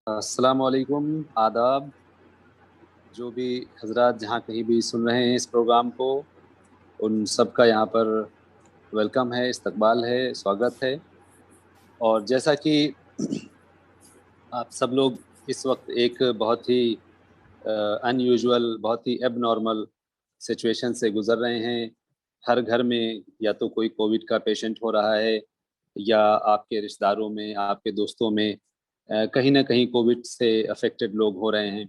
अस्सलाम वालेकुम, आदाब। जो भी हज़रात जहाँ कहीं भी सुन रहे हैं इस प्रोग्राम को, उन सबका यहाँ पर वेलकम है, इस्तकबाल है, स्वागत है। और जैसा कि आप सब लोग इस वक्त एक बहुत ही अनयूजुअल, बहुत ही एबनॉर्मल सिचुएशन से गुज़र रहे हैं। हर घर में या तो कोई कोविड का पेशेंट हो रहा है, या आपके रिश्तेदारों में, आपके दोस्तों में कहीं न कहीं कोविड से अफ़ेक्टेड लोग हो रहे हैं।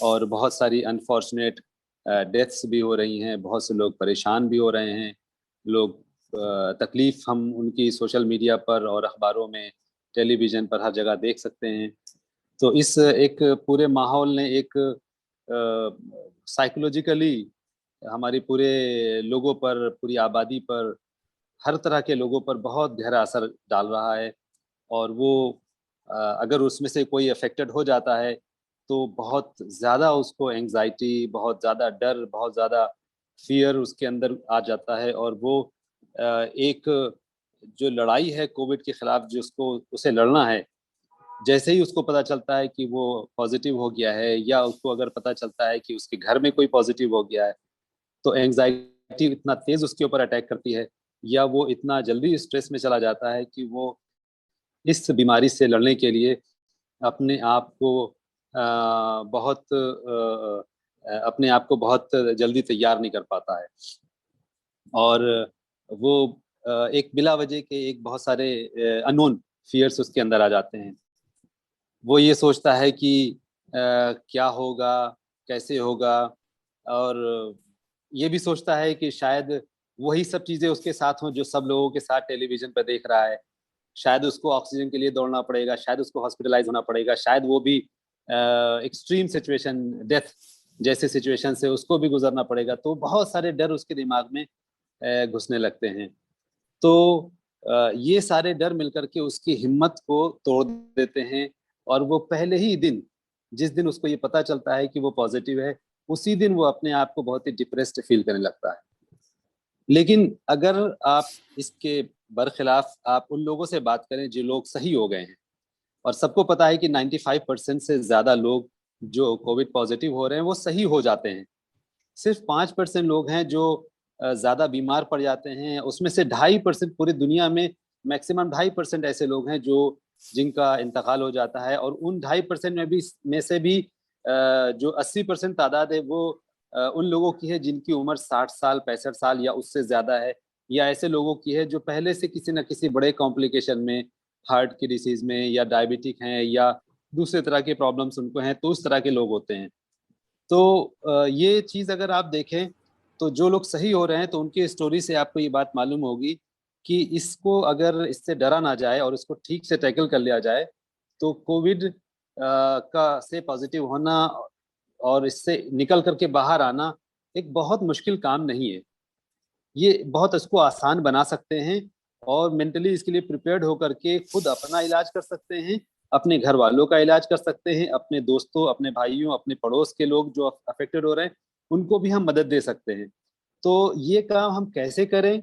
और बहुत सारी अनफॉर्चुनेट डेथ्स भी हो रही हैं, बहुत से लोग परेशान भी हो रहे हैं। लोग तकलीफ़ हम उनकी सोशल मीडिया पर और अखबारों में, टेलीविज़न पर हर जगह देख सकते हैं। तो इस एक पूरे माहौल ने एक साइकोलॉजिकली हमारी पूरे लोगों पर, पूरी आबादी पर, हर तरह के लोगों पर बहुत गहरा असर डाल रहा है। और वो अगर उसमें से कोई अफ़ेक्टेड हो जाता है, तो बहुत ज़्यादा उसको एंग्ज़ायटी, बहुत ज़्यादा डर, बहुत ज़्यादा फ़ियर उसके अंदर आ जाता है। और वो एक जो लड़ाई है कोविड के खिलाफ, जिसको उसे लड़ना है, जैसे ही उसको पता चलता है कि वो पॉज़िटिव हो गया है, या उसको अगर पता चलता है कि उसके घर में कोई पॉज़िटिव हो गया है, तो एंग्ज़ायटी इतना तेज़ उसके ऊपर अटैक करती है, या वो इतना जल्दी स्ट्रेस में चला जाता है कि वो इस बीमारी से लड़ने के लिए अपने आप को अपने आप को बहुत जल्दी तैयार नहीं कर पाता है। और वो एक बिला वजह के एक बहुत सारे अननोन फ़ियर्स उसके अंदर आ जाते हैं। वो ये सोचता है कि क्या होगा, कैसे होगा? और ये भी सोचता है कि शायद वही सब चीज़ें उसके साथ हों जो सब लोगों के साथ टेलीविज़न पे देख रहा है। शायद उसको ऑक्सीजन के लिए दौड़ना पड़ेगा, शायद उसको हॉस्पिटलाइज़ होना पड़ेगा, शायद वो भी एक्सट्रीम सिचुएशन, डेथ जैसे सिचुएशन से उसको भी गुज़रना पड़ेगा। तो बहुत सारे डर उसके दिमाग में घुसने लगते हैं। तो ये सारे डर मिलकर के उसकी हिम्मत को तोड़ देते हैं। और वो पहले ही दिन, जिस दिन उसको ये पता चलता है कि वो पॉज़िटिव है, उसी दिन वो अपने आप को बहुत ही डिप्रेस्ड फ़ील करने लगता है। लेकिन अगर आप इसके बरखिलाफ़ आप उन लोगों से बात करें जो लोग सही हो गए हैं, और सबको पता है कि 95% से ज़्यादा लोग जो कोविड पॉज़िटिव हो रहे हैं, वो सही हो जाते हैं। सिर्फ़ 5% लोग हैं जो ज़्यादा बीमार पड़ जाते हैं, उसमें से 2.5% पूरी दुनिया में मैक्सिमम 2.5% ऐसे लोग हैं जो जिनका इंतकाल हो जाता है। और उन 2.5% में से भी जो 80% तादाद है वो उन लोगों की है जिनकी उम्र 60 साल, 65 साल या उससे ज़्यादा है, या ऐसे लोगों की है जो पहले से किसी न किसी बड़े कॉम्प्लिकेशन में, हार्ट की डिसीज़ में, या डायबिटिक हैं, या दूसरे तरह के प्रॉब्लम्स उनको हैं, तो उस तरह के लोग होते हैं। तो ये चीज़ अगर आप देखें, तो जो लोग सही हो रहे हैं, तो उनकी स्टोरी से आपको ये बात मालूम होगी कि इसको अगर इससे डरा ना जाए और इसको ठीक से टैकल कर लिया जाए, तो कोविड का से पॉज़िटिव होना और इससे निकल कर के बाहर आना एक बहुत मुश्किल काम नहीं है। ये बहुत इसको आसान बना सकते हैं, और मेंटली इसके लिए प्रिपेयर्ड होकर के खुद अपना इलाज कर सकते हैं, अपने घर वालों का इलाज कर सकते हैं, अपने दोस्तों, अपने भाइयों, अपने पड़ोस के लोग जो अफ़ेक्टेड हो रहे हैं, उनको भी हम मदद दे सकते हैं। तो ये काम हम कैसे करें?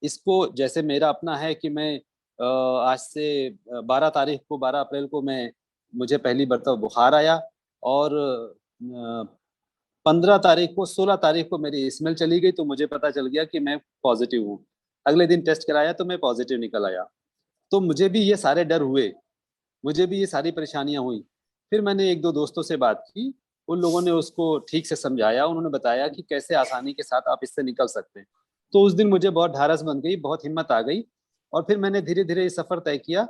इसको जैसे मेरा अपना है कि मैं आज से 12 तारीख को, 12 अप्रैल को मुझे पहली मरतबा बुखार आया। और 15 तारीख को, 16 तारीख को मेरी स्मेल चली गई, तो मुझे पता चल गया कि मैं पॉज़िटिव हूँ। अगले दिन टेस्ट कराया तो मैं पॉज़िटिव निकल आया। तो मुझे भी ये सारे डर हुए, मुझे भी ये सारी परेशानियाँ हुई। फिर मैंने 1-2 दोस्तों से बात की, उन लोगों ने उसको ठीक से समझाया, उन्होंने बताया कि कैसे आसानी के साथ आप इससे निकल सकते हैं। तो उस दिन मुझे बहुत ढाढ़स बन गई, बहुत हिम्मत आ गई, और फिर मैंने धीरे-धीरे ये सफ़र तय किया।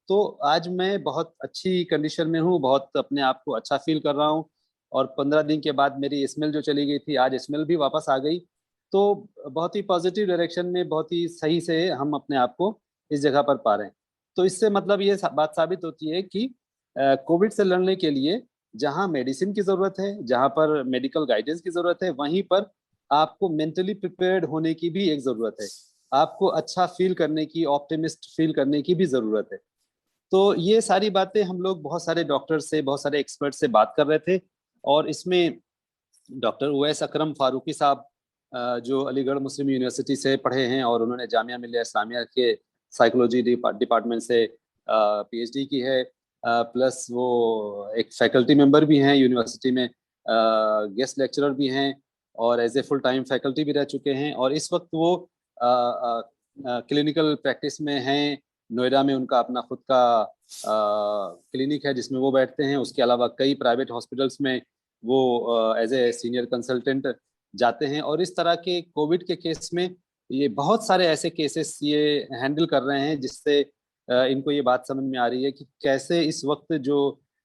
तो आज मैं बहुत अच्छी कंडीशन में हूँ, बहुत अपने आप को अच्छा फ़ील कर रहा हूँ। और 15 दिन के बाद मेरी स्मेल जो चली गई थी, आज स्मेल भी वापस आ गई। तो बहुत ही पॉज़िटिव डायरेक्शन में, बहुत ही सही से हम अपने आप को इस जगह पर पा रहे हैं। तो इससे मतलब ये बात साबित होती है कि कोविड से लड़ने के लिए जहाँ मेडिसिन की ज़रूरत है, जहाँ पर मेडिकल गाइडेंस की ज़रूरत है, वहीं पर आपको मेंटली प्रिपेयर्ड होने की भी एक ज़रूरत है। आपको अच्छा फ़ील करने की, ऑप्टिमिस्ट फ़ील करने की भी ज़रूरत है। तो ये सारी बातें हम लोग बहुत सारे डॉक्टर से, बहुत सारे एक्सपर्ट से बात कर रहे थे। और इसमें डॉक्टर उवैस अकरम फारूकी साहब, जो अलीगढ़ मुस्लिम यूनिवर्सिटी से पढ़े हैं, और उन्होंने जामिया मिल्लिया इस्लामिया के साइकोलॉजी डिपार्टमेंट से पीएचडी की है। प्लस वो एक फैकल्टी मेंबर भी हैं यूनिवर्सिटी में, गेस्ट लेक्चरर भी हैं और as a full time faculty भी रह चुके हैं। और इस वक्त वो क्लिनिकल प्रैक्टिस में हैं। नोएडा में उनका अपना खुद का क्लिनिक है जिसमें वो बैठते हैं। उसके अलावा कई प्राइवेट हॉस्पिटल्स में वो एज ए सीनियर कंसल्टेंट जाते हैं। और इस तरह के कोविड के केस में ये बहुत सारे ऐसे केसेस ये हैंडल कर रहे हैं जिससे इनको ये बात समझ में आ रही है कि कैसे इस वक्त जो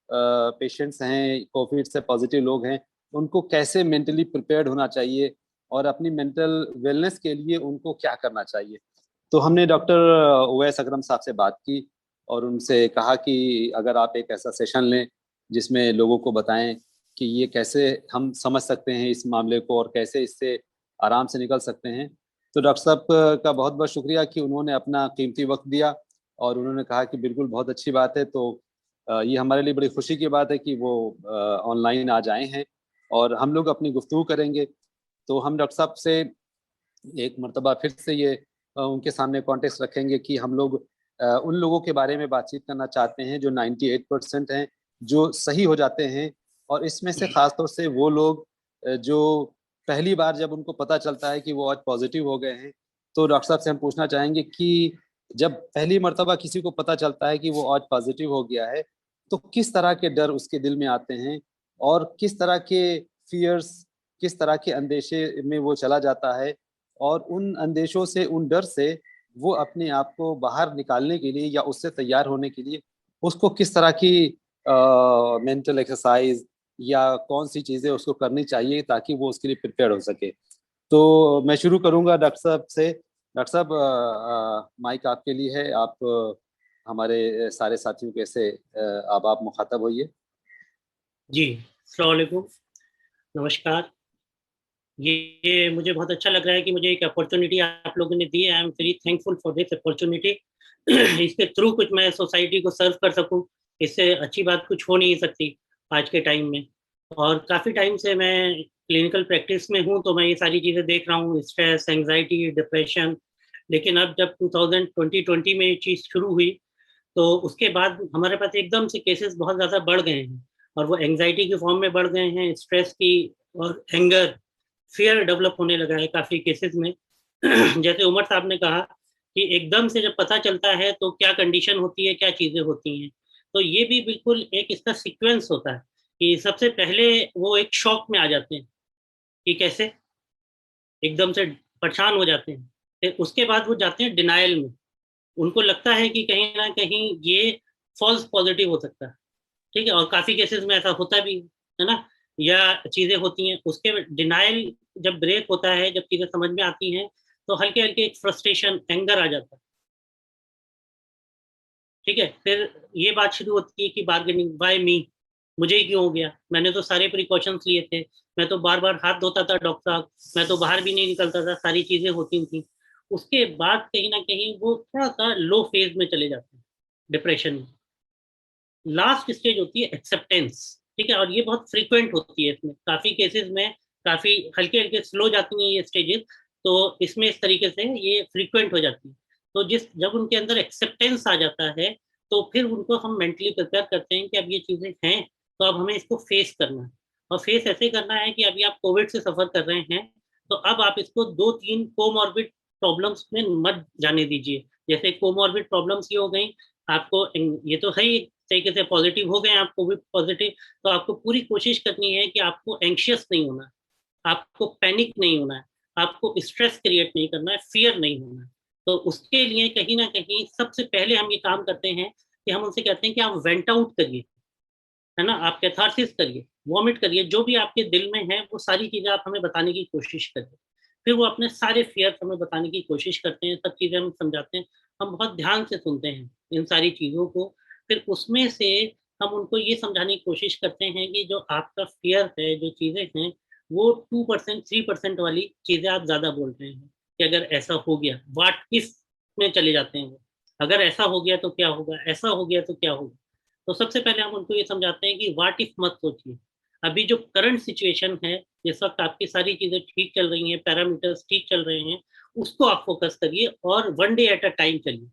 पेशेंट्स हैं, कोविड से पॉजिटिव लोग हैं, उनको कैसे मेंटली प्रिपेयर्ड होना चाहिए और अपनी मेंटल वेलनेस के लिए उनको क्या करना चाहिए। तो हमने डॉक्टर उवैस अकरम साहब से बात की और उनसे कहा कि अगर आप एक ऐसा सेशन लें जिसमें लोगों को बताएं कि ये कैसे हम समझ सकते हैं इस मामले को और कैसे इससे आराम से निकल सकते हैं। तो डॉक्टर साहब का बहुत बहुत शुक्रिया कि उन्होंने अपना कीमती वक्त दिया और उन्होंने कहा कि बिल्कुल बहुत अच्छी बात है। तो ये हमारे लिए बड़ी खुशी की बात है कि वो ऑनलाइन आज आए हैं और हम लोग अपनी गुफ्तगू करेंगे। तो हम डॉक्टर साहब से एक मर्तबा फिर से ये उनके सामने कॉन्टेक्स्ट रखेंगे कि हम लोग उन लोगों के बारे में बातचीत करना चाहते हैं जो 98% हैं जो सही हो जाते हैं। और इसमें से खासतौर से वो लोग जो पहली बार जब उनको पता चलता है कि वो आज पॉजिटिव हो गए हैं, तो डॉक्टर साहब से हम पूछना चाहेंगे कि जब पहली मर्तबा किसी को पता चलता है कि वो आज पॉजिटिव हो गया है, तो किस तरह के डर उसके दिल में आते हैं और किस तरह के फियर्स, किस तरह के अंदेशे में वो चला जाता है और उन अंदेशों से, उन डर से वो अपने आप को बाहर निकालने के लिए या उससे तैयार होने के लिए उसको किस तरह की मेंटल एक्सरसाइज या कौन सी चीज़ें उसको करनी चाहिए ताकि वो उसके लिए प्रिपेयर हो सके। तो मैं शुरू करूंगा डॉक्टर साहब से। डॉक्टर साहब, माइक आपके लिए है। आप हमारे सारे साथियों के से अब आप मुखातब होइए। जी, अस्सलाम वालेकुम, नमस्कार। ये मुझे बहुत अच्छा लग रहा है कि मुझे एक अपॉर्चुनिटी आप लोगों ने दी है। I am very thankful for this opportunity. इसके थ्रू कुछ मैं सोसाइटी को सर्व कर सकूं, इससे अच्छी बात कुछ हो नहीं सकती आज के टाइम में। और काफ़ी टाइम से मैं क्लिनिकल प्रैक्टिस में हूं, तो मैं ये सारी चीज़ें देख रहा हूँ, स्ट्रेस, एंग्जाइटी, डिप्रेशन। लेकिन अब जब 2020 में ये चीज़ शुरू हुई, तो उसके बाद हमारे पास एकदम से केसेस बहुत ज़्यादा बढ़ गए हैं और वो एंग्जाइटी के फॉर्म में बढ़ गए हैं, स्ट्रेस की और एंगर, फियर डेवलप होने लगा है काफ़ी केसेस में। जैसे उमर साहब ने कहा कि एकदम से जब पता चलता है तो क्या कंडीशन होती है, क्या चीज़ें होती हैं। तो ये भी बिल्कुल एक इसका सीक्वेंस होता है कि सबसे पहले वो एक शॉक में आ जाते हैं कि कैसे एकदम से परेशान हो जाते हैं। फिर उसके बाद वो जाते हैं डिनायल में। उनको लगता है कि कहीं न कहीं ये फ़ॉल्स पॉज़िटिव हो सकता है, ठीक है? और काफ़ी केसेज़ में ऐसा होता भी है ना? या चीज़ें होती हैं, उसके डिनायल जब ब्रेक होता है, जब चीज़ें समझ में आती हैं, तो हल्के-हल्के एक फ्रस्ट्रेशन, एंगर आ जाता है, ठीक है? फिर ये बात शुरू होती है कि बार्गेनिंग, व्हाई मी? मुझे ही क्यों हो गया? मैंने तो सारे प्रिकॉशंस लिए थे, मैं तो बार-बार हाथ धोता था डॉक्टर साहब, मैं तो बाहर भी नहीं निकलता था, सारी चीज़ें होती थी। उसके बाद कहीं न कहीं वो थोड़ा-सा लो फ़ेज़ में चले जाते हैं, डिप्रेशन में। लास्ट स्टेज होती है एक्सेप्टेंस, ठीक है? और ये बहुत फ्रीक्वेंट होती है इसमें, काफ़ी केसेज़ में काफ़ी हल्के-हल्के स्लो जाती हैं ये स्टेजेज़, तो इसमें इस तरीके से ये फ्रीक्वेंट हो जाती है। तो जब उनके अंदर एक्सेप्टेंस आ जाता है, तो फिर उनको हम मेंटली प्रिपेयर करते हैं कि अब ये चीज़ें हैं, तो अब हमें इसको फेस करना है। और फेस ऐसे करना है कि अभी आप कोविड से सफ़र कर रहे हैं, तो अब आप इसको 2-3 कोमॉर्बिड प्रॉब्लम्स में मत जाने दीजिए। जैसे कोमॉर्बिड प्रॉब्लम्स ये हो गई, आपको ये तो है ही तरीके से पॉज़िटिव हो गए हैं आप कोविड पॉज़िटिव, तो आपको पूरी कोशिश करनी है कि आपको एंग्ज़ियस नहीं होना है, आपको पैनिक नहीं होना है, आपको स्ट्रेस क्रिएट नहीं करना है, फ़ियर नहीं होना है। तो उसके लिए कहीं न कहीं सबसे पहले हम ये काम करते हैं कि हम उनसे कहते हैं कि आप वेंट आउट करिए, है ना? आप कैथारसिस करिए, वॉमिट करिए, जो भी आपके दिल में है वो सारी चीज़ें आप हमें बताने की कोशिश करिए। फिर वो अपने सारे फ़ियर्स हमें बताने की कोशिश करते हैं, सब चीज़ें हम समझाते हैं। हम बहुत ध्यान से सुनते हैं इन सारी चीज़ों को। फिर उसमें से हम उनको ये समझाने की कोशिश करते हैं कि जो आपका फ़ियर है, जो चीज़ें हैं, वो 2% 3% वाली चीज़ें आप ज़्यादा बोल रहे हैं, कि अगर ऐसा हो गया, व्हाट इफ में चले जाते हैं वो। अगर ऐसा हो गया तो क्या होगा? ऐसा हो गया तो क्या होगा? तो सबसे पहले हम उनको ये समझाते हैं कि व्हाट इफ मत सोचिए। अभी जो करंट सिचुएशन है, जिस वक़्त आपकी सारी चीज़ें ठीक चल रही हैं, पैरामीटर्स ठीक चल रहे हैं, उसको आप फ़ोकस करिए और one day at a time चलिए।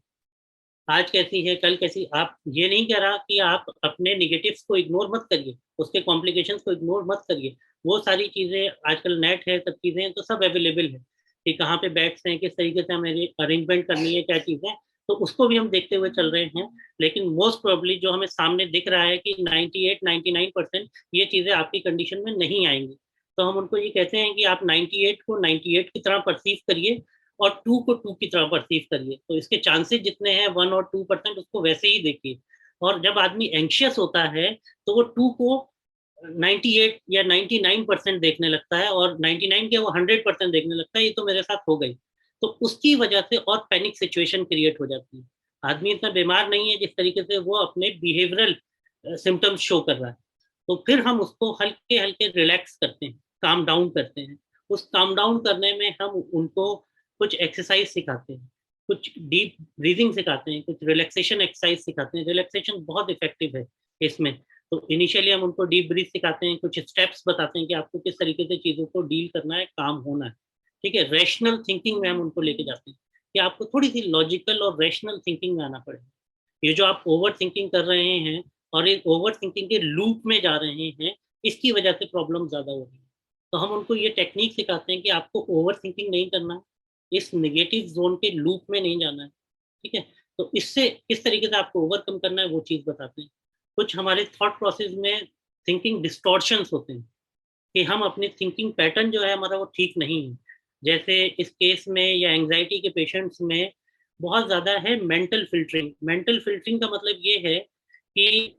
आज कैसी है कल कैसी, आप ये नहीं कह रहा कि आप अपने निगेटिव्स को इग्नोर मत करिए, उसके कॉम्प्लिकेशंस को इग्नोर मत करिए। वो सारी चीजें आजकल नेट है, सब चीजें हैं, तो सब अवेलेबल है कि कहाँ पे बेड्स हैं, किस तरीके से हमें अरेंजमेंट करनी है, क्या चीजें, तो उसको भी हम देखते हुए चल रहे हैं। लेकिन मोस्ट प्रोबेबली जो हमें सामने दिख रहा है कि 98-99% ये चीजें आपकी कंडीशन में नहीं आएंगी। तो हम उनको ये कहते हैं कि आप 98 को 98 की तरह परसीव करिए और 2 को 2 की तरह परसीव करिए। तो इसके चांसेस जितने हैं 1 और 2% उसको वैसे ही देखिए। और जब आदमी एंशियस होता है तो वो 2 को 98 या 99% देखने लगता है और 99 के वो 100% देखने लगता है, ये तो मेरे साथ हो गई। तो उसकी वजह से और पैनिक सिचुएशन क्रिएट हो जाती है। आदमी इतना बीमार नहीं है जिस तरीके से वो अपने बिहेवियरल सिम्टम्स शो कर रहा है। तो फिर हम उसको हल्के हल्के रिलैक्स करते हैं, काम डाउन करते हैं। उस काम डाउन करने में हम उनको कुछ एक्सरसाइज सिखाते हैं, कुछ डीप ब्रीदिंग सिखाते हैं, कुछ रिलैक्सेशन एक्सरसाइज सिखाते हैं। रिलैक्सेशन बहुत इफेक्टिव है इसमें। तो इनिशियली हम उनको डीप ब्रीथ सिखाते हैं, कुछ स्टेप्स बताते हैं कि आपको किस तरीके से चीज़ों को डील करना है, काम होना है। ठीक है, रैशनल थिंकिंग में हम उनको लेके जाते हैं कि आपको थोड़ी सी लॉजिकल और रैशनल थिंकिंग में आना पड़ेगा। ये जो आप ओवर थिंकिंग कर रहे हैं और इस ओवर थिंकिंग के लूप में जा रहे हैं, इसकी वजह से प्रॉब्लम ज़्यादा हो रही है। तो हम उनको ये टेक्निक सिखाते हैं कि आपको ओवर थिंकिंग नहीं करना है, इस नेगेटिव जोन के लूप में नहीं जाना है। ठीक है, तो इससे किस तरीके से आपको ओवरकम करना है वो चीज़ बताते हैं। कुछ हमारे थॉट प्रोसेस में थिंकिंग डिस्टॉर्शंस होते हैं कि हम अपने थिंकिंग पैटर्न जो है हमारा वो ठीक नहीं है। जैसे इस केस में या एंजाइटी के पेशेंट्स में बहुत ज़्यादा है मेंटल फिल्टरिंग। मेंटल फिल्टरिंग का मतलब ये है कि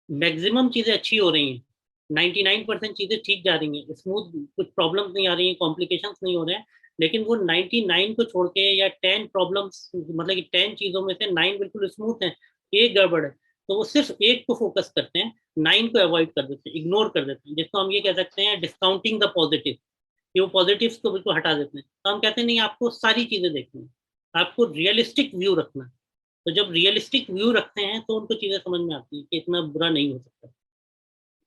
मैक्सिमम चीज़ें अच्छी हो रही हैं, 99% चीज़ें ठीक जा रही हैं, स्मूथ, कुछ प्रॉब्लम्स नहीं आ रही हैं, कॉम्प्लिकेशंस नहीं हो रहे हैं। लेकिन वो 99 को छोड़ के या 10 प्रॉब्लम्स, मतलब कि 10 चीज़ों में से 9 बिल्कुल स्मूथ हैं, एक गड़बड़ है, तो वो सिर्फ एक को फोकस करते हैं, 9 को अवॉइड कर देते हैं, इग्नोर कर देते हैं, जिसको हम ये कह सकते हैं डिस्काउंटिंग द पॉजिटिव, कि वो पॉजिटिव्स को बिल्कुल हटा देते हैं। तो हम कहते हैं नहीं, आपको सारी चीज़ें देखनी है, आपको रियलिस्टिक व्यू रखना है। तो जब रियलिस्टिक व्यू रखते हैं तो उनको चीज़ें समझ में आती है कि इतना बुरा नहीं हो सकता,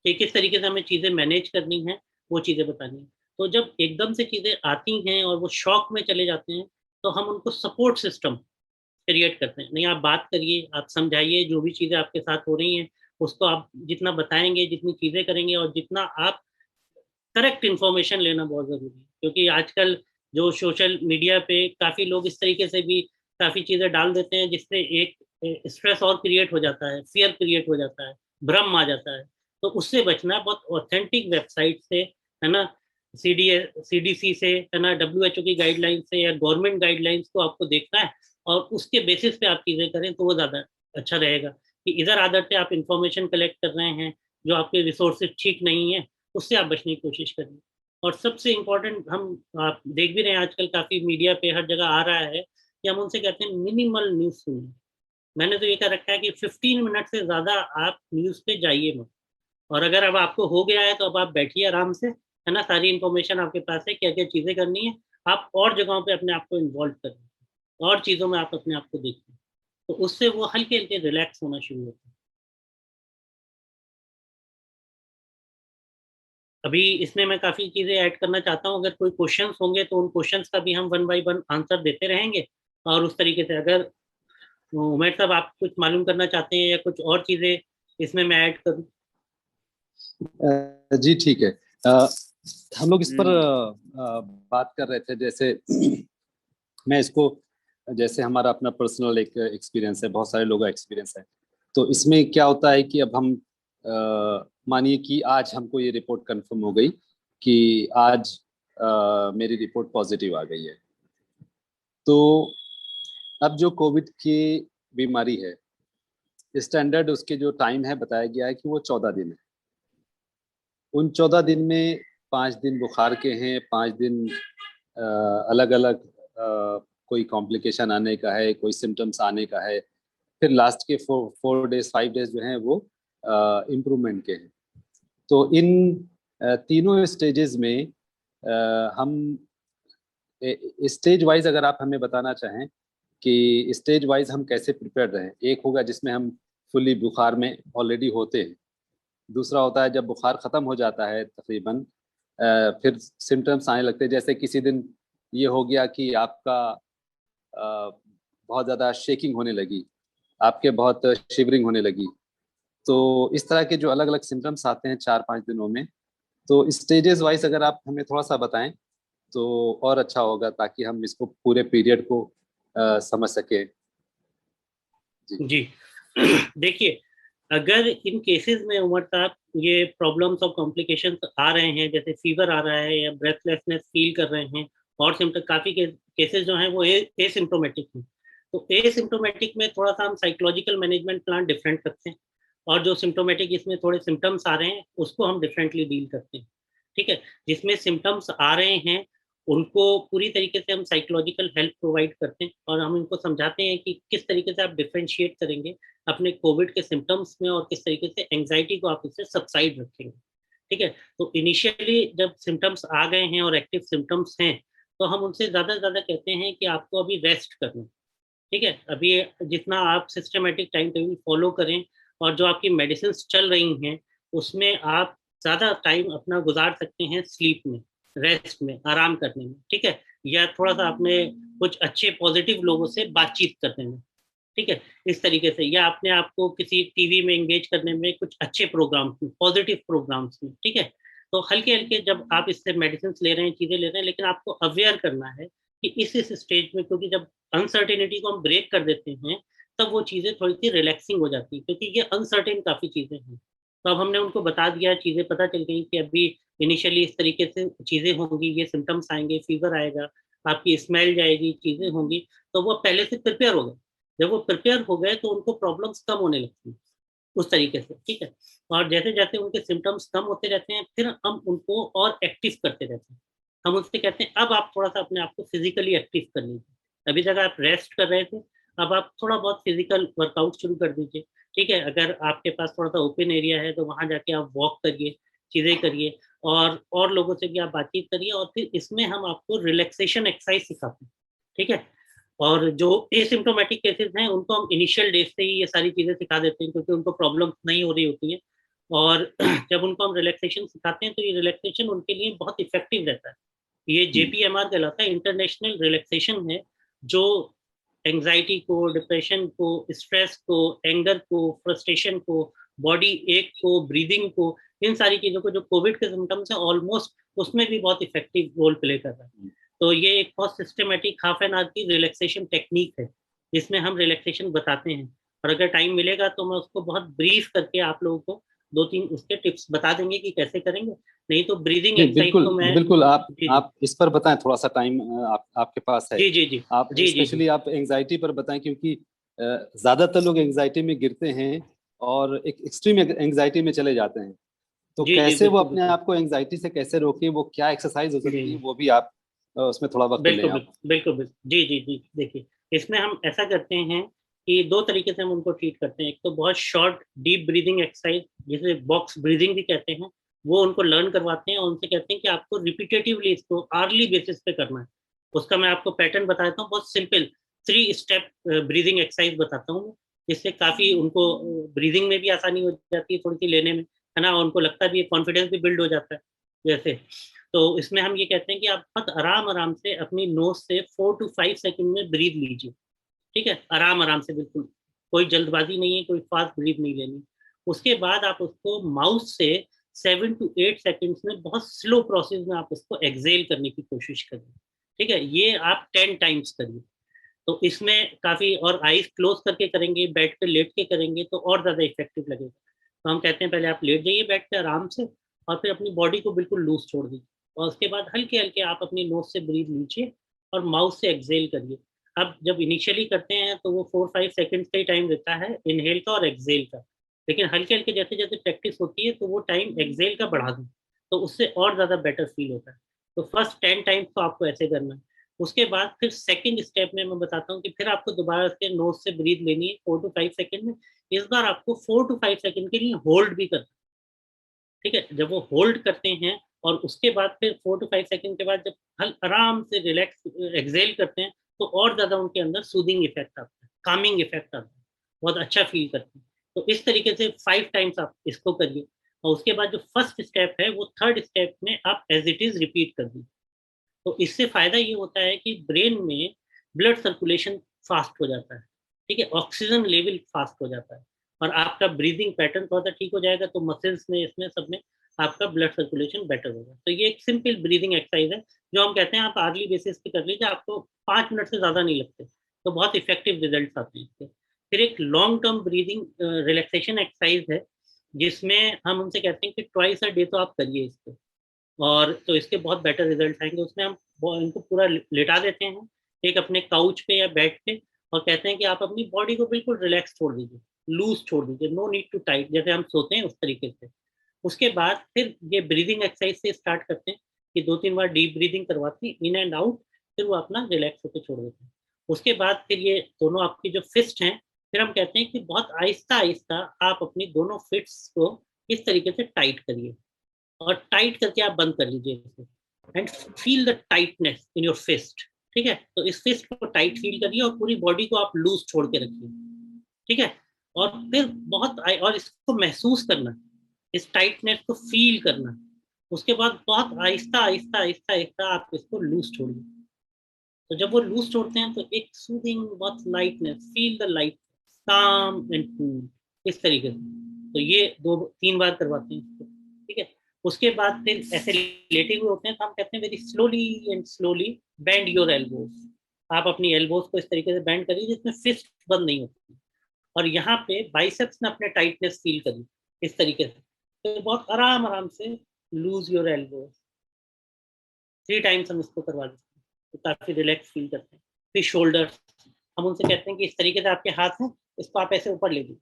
कि किस तरीके से हमें चीज़ें मैनेज करनी है, वो चीज़ें बतानी है। तो जब एकदम से चीज़ें आती हैं और वो शॉक में चले जाते हैं, तो हम उनको सपोर्ट सिस्टम क्रिएट करते हैं। नहीं, आप बात करिए, आप समझाइए, जो भी चीज़ें आपके साथ हो रही हैं, उसको आप जितना बताएँगे, जितनी चीज़ें करेंगे और जितना आप करेक्ट इन्फॉर्मेशन लेना बहुत ज़रूरी है। क्योंकि आजकल जो सोशल मीडिया पे काफ़ी लोग इस तरीके से भी काफ़ी चीज़ें डाल देते हैं, जिससे एक स्ट्रेस और क्रिएट हो जाता है, फ़ियर क्रिएट हो जाता है, भ्रम आ जाता है। तो उससे बचना, बहुत ऑथेंटिक वेबसाइट से, है ना, सीडीसी से, है ना, डब्ल्यूएचओ की गाइडलाइन से या गवर्नमेंट गाइडलाइंस को आपको देखना है और उसके बेसिस पे आप चीज़ें करें, तो वो ज़्यादा अच्छा रहेगा। कि इधर आधर से आप इन्फॉर्मेशन कलेक्ट कर रहे हैं, जो आपके रिसोर्सेज़ ठीक नहीं है, उससे आप बचने की कोशिश करिए। और सबसे इम्पोर्टेंट, हम आप देख भी रहे हैं आजकल काफ़ी मीडिया पे हर जगह आ रहा है कि हम उनसे कहते हैं मिनिमल न्यूज़ सुनिए। मैंने तो ये कह रखा है कि 15 मिनट से ज़्यादा आप न्यूज़ पे जाइए मत। और अगर अब आपको हो गया है तो अब आप बैठिए आराम से, है ना? सारी इन्फॉर्मेशन आपके पास है, क्या-क्या चीज़ें करनी है, आप और जगहों पे अपने आप को इन्वॉल्व करिए, और चीज़ों में आप अपने आप को देखिए। तो उससे वो हल्के-हल्के रिलैक्स होना शुरू होते हैं। अभी इसमें मैं काफ़ी चीज़ें ऐड करना चाहता हूँ, अगर कोई क्वेश्चन्स होंगे तो उन क्वेश्चन्स का भी हम वन बाय वन आंसर देते रहेंगे। और उस तरीके से अगर उमैर साहब आप कुछ मालूम करना चाहते हैं या कुछ और चीज़ें इसमें मैं ऐड करूँ? जी ठीक है। हम लोग इस पर बात कर रहे थे, जैसे मैं इसको, जैसे हमारा अपना पर्सनल एक एक्सपीरियंस है, बहुत सारे लोगों का एक्सपीरियंस है। तो इसमें क्या होता है कि अब हम मानिए कि आज हमको ये रिपोर्ट कंफर्म हो गई कि आज मेरी रिपोर्ट पॉजिटिव आ गई है। तो अब जो कोविड की बीमारी है, स्टैंडर्ड उसके जो टाइम है बताया गया है कि वो 14 दिन है। उन 14 दिन में 5 दिन बुखार के हैं, 5 दिन अलग अलग कोई कॉम्प्लिकेशन आने का है, कोई सिम्टम्स आने का है, फिर लास्ट के 4 डेज 5 डेज जो हैं वो इम्प्रूवमेंट के हैं। तो इन तीनों स्टेजेस में हम स्टेज वाइज, अगर आप हमें बताना चाहें कि स्टेज वाइज हम कैसे प्रिपेयर रहें। एक होगा जिसमें हम फुली बुखार में ऑलरेडी होते हैं। दूसरा होता है जब बुखार ख़त्म हो जाता है तकरीबन, फिर सिम्टम्स आने लगते हैं। जैसे किसी दिन ये हो गया कि आपका बहुत ज़्यादा शेकिंग होने लगी, आपके बहुत शिवरिंग होने लगी। तो इस तरह के जो अलग अलग सिम्टम्स आते हैं 4-5 दिनों में, तो स्टेजेस वाइज अगर आप हमें थोड़ा सा बताएं तो और अच्छा होगा, ताकि हम इसको पूरे पीरियड को समझ सके। जी। जी। देखिए, अगर इन केसेस में उमर साहब ये प्रॉब्लम्स और कॉम्प्लिकेशंस आ रहे हैं, जैसे फीवर आ रहा है या ब्रेथलेसनेस फील कर रहे हैं, और सिम्टम काफी केसेस जो हैं वो एसिम्टोमेटिक हैं, तो एसिम्टोमेटिक में थोड़ा सा हम साइकोलॉजिकल मैनेजमेंट प्लान डिफरेंट रखते हैं, और जो सिम्टोमेटिक इसमें थोड़े सिम्टम्स आ रहे हैं उसको हम डिफरेंटली डील करते हैं। ठीक है, जिसमें सिम्टम्स आ रहे हैं उनको पूरी तरीके से हम साइकोलॉजिकल हेल्प प्रोवाइड करते हैं, और हम इनको समझाते हैं कि किस तरीके से आप डिफ्रेंशिएट करेंगे अपने कोविड के सिम्टम्स में, और किस तरीके से एंजाइटी को आप उससे सबसाइड रखेंगे। ठीक है, तो इनिशियली जब सिम्टम्स आ गए हैं और एक्टिव सिम्टम्स हैं, तो हम उनसे ज़्यादा से ज़्यादा कहते हैं कि आपको अभी रेस्ट करना है। ठीक है, अभी जितना आप सिस्टमेटिक टाइम टेबल फॉलो करें, और जो आपकी मेडिसिन चल रही हैं उसमें आप ज़्यादा टाइम अपना गुजार सकते हैं स्लीप में, रेस्ट में, आराम करने में। ठीक है, या थोड़ा सा अपने कुछ अच्छे पॉजिटिव लोगों से बातचीत करने में। ठीक है, इस तरीके से, या अपने आप को किसी टीवी में एंगेज करने में, कुछ अच्छे प्रोग्राम्स में, पॉजिटिव प्रोग्राम्स में। ठीक है, तो हल्के हल्के जब आप इससे मेडिसिन ले रहे हैं, चीजें ले रहे हैं, लेकिन आपको अवेयर करना है कि इस स्टेज में, क्योंकि जब अनसर्टेनिटी को हम ब्रेक कर देते हैं तब वो चीजें थोड़ी सी रिलैक्सिंग हो जाती है, क्योंकि ये अनसर्टेन काफी चीजें हैं। तो अब हमने उनको बता दिया, चीजें पता चल गई कि अभी इनिशियली इस तरीके से चीजें होंगी, ये सिम्टम्स आएंगे, फीवर आएगा, आपकी स्मेल जाएगी, चीजें होंगी, तो वो पहले से प्रिपेयर हो गए। जब वो प्रिपेयर हो गए तो उनको प्रॉब्लम्स कम होने लगती हैं उस तरीके से। ठीक है, और जैसे जैसे उनके सिम्टम्स कम होते रहते हैं, फिर हम उनको और एक्टिव करते रहते हैं। हम उससे कहते हैं अब आप थोड़ा सा अपने आप को फिजिकली एक्टिव कर लीजिए। अभी तक आप रेस्ट कर रहे थे, अब आप थोड़ा बहुत फिजिकल वर्कआउट शुरू कर दीजिए। ठीक है, अगर आपके पास थोड़ा सा ओपन एरिया है तो वहां जाके आप वॉक करिए, चीजें करिए, और लोगों से भी आप बातचीत करिए, और फिर इसमें हम आपको रिलैक्सेशन एक्सरसाइज सिखाते हैं। ठीक है, और जो एसिम्टोमेटिक केसेस हैं उनको हम इनिशियल डेज से ही ये सारी चीजें सिखा देते हैं, क्योंकि उनको प्रॉब्लम नहीं हो रही होती है। और जब उनको हम रिलैक्सेशन सिखाते हैं तो ये रिलैक्सेशन उनके लिए बहुत इफेक्टिव रहता है। ये JPMR कहलाता है, इंटरनेशनल रिलैक्सेशन है, जो एंजाइटी को, डिप्रेशन को, स्ट्रेस को, एंगर को, फ्रस्ट्रेशन को, बॉडी एक को, ब्रीदिंग को, इन सारी चीजों को, जो कोविड के सिम्टम्स हैं ऑलमोस्ट, उसमें भी बहुत इफेक्टिव रोल प्ले कर रहा है। तो ये एक बहुत सिस्टमेटिक हाफ एन आवर की रिलैक्सेशन टेक्निक है, जिसमें हम रिलैक्सेशन बताते हैं। और अगर टाइम मिलेगा तो मैं उसको बहुत ब्रीफ करके आप लोगों को 2-3 उसके टिप्स बता देंगे कि कैसे करेंगे। नहीं तो ब्रीदिंग नहीं, एक्सरसाइज बिल्कुल तो मैं। बिल्कुल, जी जी आप इस पर बताएं, थोड़ा सा टाइम आपके पास है। जी जी जी आप जी जी जी स्पेशली आप एंजाइटी पर बताएं, क्योंकि ज्यादातर लोग एंजाइटी में गिरते हैं और एक एक्सट्रीम एंजाइटी में चले जाते हैं। तो जी जी, कैसे वो बिल्कुल अपने बिल्कुल। आप को एंजाइटी से कैसे रोकें, वो क्या एक्सरसाइज हो जी सकती है, जी, वो भी आप उसमें थोड़ा वक्त लें बिल्कुल आप। बिल्कुल बिल्कुल बिल्कुल। जी जी जी, देखिए, इसमें हम ऐसा करते हैं कि दो तरीके से हम उनको ट्रीट करते हैं। एक तो बहुत शॉर्ट डीप ब्रीदिंग एक्सरसाइज, जिसे बॉक्स ब्रीदिंग भी कहते हैं, वो उनको लर्न करवाते हैं, और उनसे कहते हैं कि आपको रिपीटेटिवली इसको आर्ली बेसिस पे करना है। उसका मैं आपको पैटर्न बताता हूँ, बहुत सिंपल 3 स्टेप ब्रीदिंग एक्सरसाइज बताता हूँ, जिससे काफी उनको ब्रीदिंग में भी आसानी हो जाती है, थोड़ी सी लेने में, है ना, और उनको लगता भी है, कॉन्फिडेंस भी बिल्ड हो जाता है। जैसे, तो इसमें हम ये कहते हैं कि आप बहुत आराम आराम से अपनी नोज से 4 to 5 सेकंड में ब्रीद लीजिए। ठीक है, आराम आराम से, बिल्कुल कोई जल्दबाजी नहीं है, कोई फास्ट ब्रीद नहीं लेनी। उसके बाद आप उसको माउथ से 7 to 8 सेकंड्स में बहुत स्लो प्रोसेस में आप उसको एक्सेल करने की कोशिश करिए। ठीक है, ये आप 10 टाइम्स करिए। तो इसमें काफी, और आईज क्लोज करके करेंगे, बेड पे लेट के करेंगे तो और ज्यादा इफेक्टिव लगेगा। तो हम कहते हैं पहले आप लेट जाइए बेड पे आराम से, और फिर अपनी बॉडी को बिल्कुल लूज छोड़ दीजिए, और उसके बाद हल्के हल्के आप अपनी नोज से ब्रीथ लीजिए और माउथ से एक्सेल करिए। अब जब इनिशियली करते हैं तो वो 4-5 सेकंड का ही टाइम देता है इनहेल का और एक्सेल का, लेकिन हल्के हल्के जैसे जैसे प्रैक्टिस होती है तो वो टाइम एक्सेल का बढ़ा दूँ, तो उससे और ज़्यादा बेटर फील होता है। तो फर्स्ट 10 टाइम्स तो आपको ऐसे करना है। उसके बाद फिर सेकंड स्टेप में मैं बताता हूँ कि फिर आपको दोबारा से नोज से ब्रीथ लेनी है 4 to 5 सेकंड में। इस बार आपको 4 to 5 सेकंड के लिए होल्ड भी करना है। ठीक है, जब वो होल्ड करते हैं और उसके बाद फिर 4 to 5 सेकंड के बाद जब हल आराम से रिलैक्स एक्सेल करते हैं, तो और ज्यादा उनके अंदर सूदिंग इफेक्ट आता है, कामिंग इफेक्ट आता है, बहुत अच्छा फील करते हैं। तो इस तरीके से 5 टाइम्स आप इसको करिए, और उसके बाद जो फर्स्ट स्टेप है वो थर्ड स्टेप में आप एज इट इज रिपीट कर दीजिए। तो इससे फायदा ये होता है कि ब्रेन में ब्लड सर्कुलेशन फास्ट हो जाता है। ठीक है, ऑक्सीजन लेवल फास्ट हो जाता है और आपका ब्रीदिंग पैटर्न थोड़ा सा ठीक हो जाएगा, तो मसल्स में इसमें सब में आपका ब्लड सर्कुलेशन बेटर होगा। तो ये एक सिंपल ब्रीदिंग एक्सरसाइज है जो हम कहते हैं आप आर्ली बेसिस पे कर लीजिए, आपको 5 मिनट से ज़्यादा नहीं लगते, तो बहुत इफेक्टिव रिजल्ट आते हैं इसके। फिर एक long term breathing relaxation exercise है जिसमें हम उनसे कहते हैं कि ट्वाइस अ डे तो आप करिए इसको, और तो इसके बहुत बेटर रिजल्ट आएंगे। उसमें हम इनको पूरा लिटा देते हैं एक अपने काउच पे या बेड पे, और कहते हैं कि आप अपनी बॉडी को बिल्कुल रिलैक्स छोड़ दीजिए, लूज छोड़ दीजिए, नो नीड टू टाइट, जैसे हम सोते हैं उस तरीके से। उसके बाद फिर ये ब्रीदिंग एक्सरसाइज से स्टार्ट करते हैं कि 2-3 बार डीप ब्रीदिंग करवाते हैं इन एंड आउट, फिर वो अपना रिलैक्स होकर छोड़ देते हैं। उसके बाद फिर ये दोनों आपकी जो फिस्ट हैं, फिर हम कहते हैं कि बहुत आहिस्ता आहिस्ता आप अपनी दोनों फिट्स को इस तरीके से टाइट करिए, और टाइट करके आप बंद कर लीजिए इसे, and feel the tightness in your fist. ठीक है, तो इस फिस्ट को टाइट फील करिए और पूरी बॉडी को आप लूज छोड़ के रखिए। ठीक है, और फिर और इसको महसूस करना, इस टाइटनेस को फील करना। उसके बाद बहुत आहिस्ता आहिस्ता आहिस्ता आहिस्ता आप इसको लूज छोड़िए। तो जब वो लूज छोड़ते हैं तो एक सूदिंग बहुत लाइटनेस, फील द लाइट, काम एंड कूल, इस तरीके से। तो ये 2-3 बार करवाते हैं इसको। ठीक है, उसके बाद फिर ऐसे लेटे हुए होते हैं तो हम कहते हैं very slowly and slowly bend your elbows. आप अपनी एल्बोज को इस तरीके से बेंड करिए जिसमें फिस्ट बंद नहीं होती, और यहाँ पे बाइसेप्स में अपने टाइटनेस फील करिए इस तरीके से। तो बहुत आराम आराम से लूज योर एल्बोज। 3 टाइम्स हम इसको करवा देते हैं तो काफी रिलैक्स फील करते हैं। फिर शोल्डर्स, हम उनसे कहते हैं कि इस तरीके से आपके हाथ हैं, इसको आप ऐसे ऊपर ले लीजिए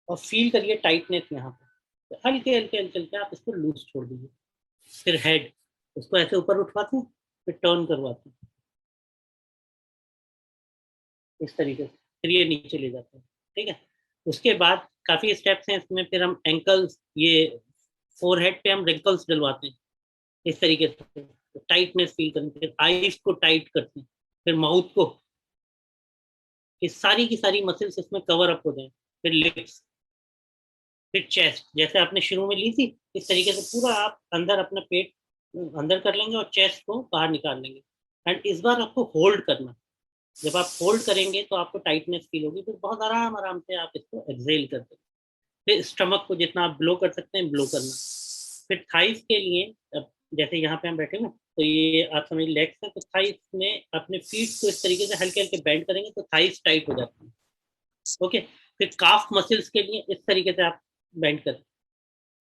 और फील करिए टाइटनेस यहाँ पे, तो हल्के हल्के हल्के हल्के आप इसको लूज छोड़ दीजिए। फिर हेड, उसको ऐसे ऊपर उठवाते हैं, फिर टर्न करवाते हैं इस तरीके से, फिर ये नीचे ले जाते हैं। ठीक है, उसके बाद काफी स्टेप्स हैं इसमें। फिर हम एंकल्स, ये फोरहेड पे हम रिंकल्स डलवाते हैं इस तरीके से, तो टाइटनेस फील करते हैं। फिर आईज को टाइट करते हैं, फिर माउथ को, कि सारी की सारी मसल्स इसमें कवर अप हो जाए। फिर लिप्स, फिर चेस्ट, जैसे आपने शुरू में ली थी इस तरीके से पूरा आप अंदर अपना पेट अंदर कर लेंगे और चेस्ट को बाहर निकाल लेंगे। एंड इस बार आपको होल्ड करना, जब आप होल्ड करेंगे तो आपको टाइटनेस फील होगी, फिर बहुत आराम आराम से आप इसको एक्सेल कर देंगे। फिर स्टमक को जितना आप ब्लो कर सकते हैं ब्लो करना। फिर थाइस के लिए, अब जैसे यहाँ पे हम बैठे हुए तो ये आप समझ लेग्स है, तो थाइस में अपने फीट को इस तरीके से हल्के हल्के बेंड करेंगे तो थाइस टाइट हो जाती है। ओके, फिर काफ मसल्स के लिए इस तरीके से आप बेंड करें।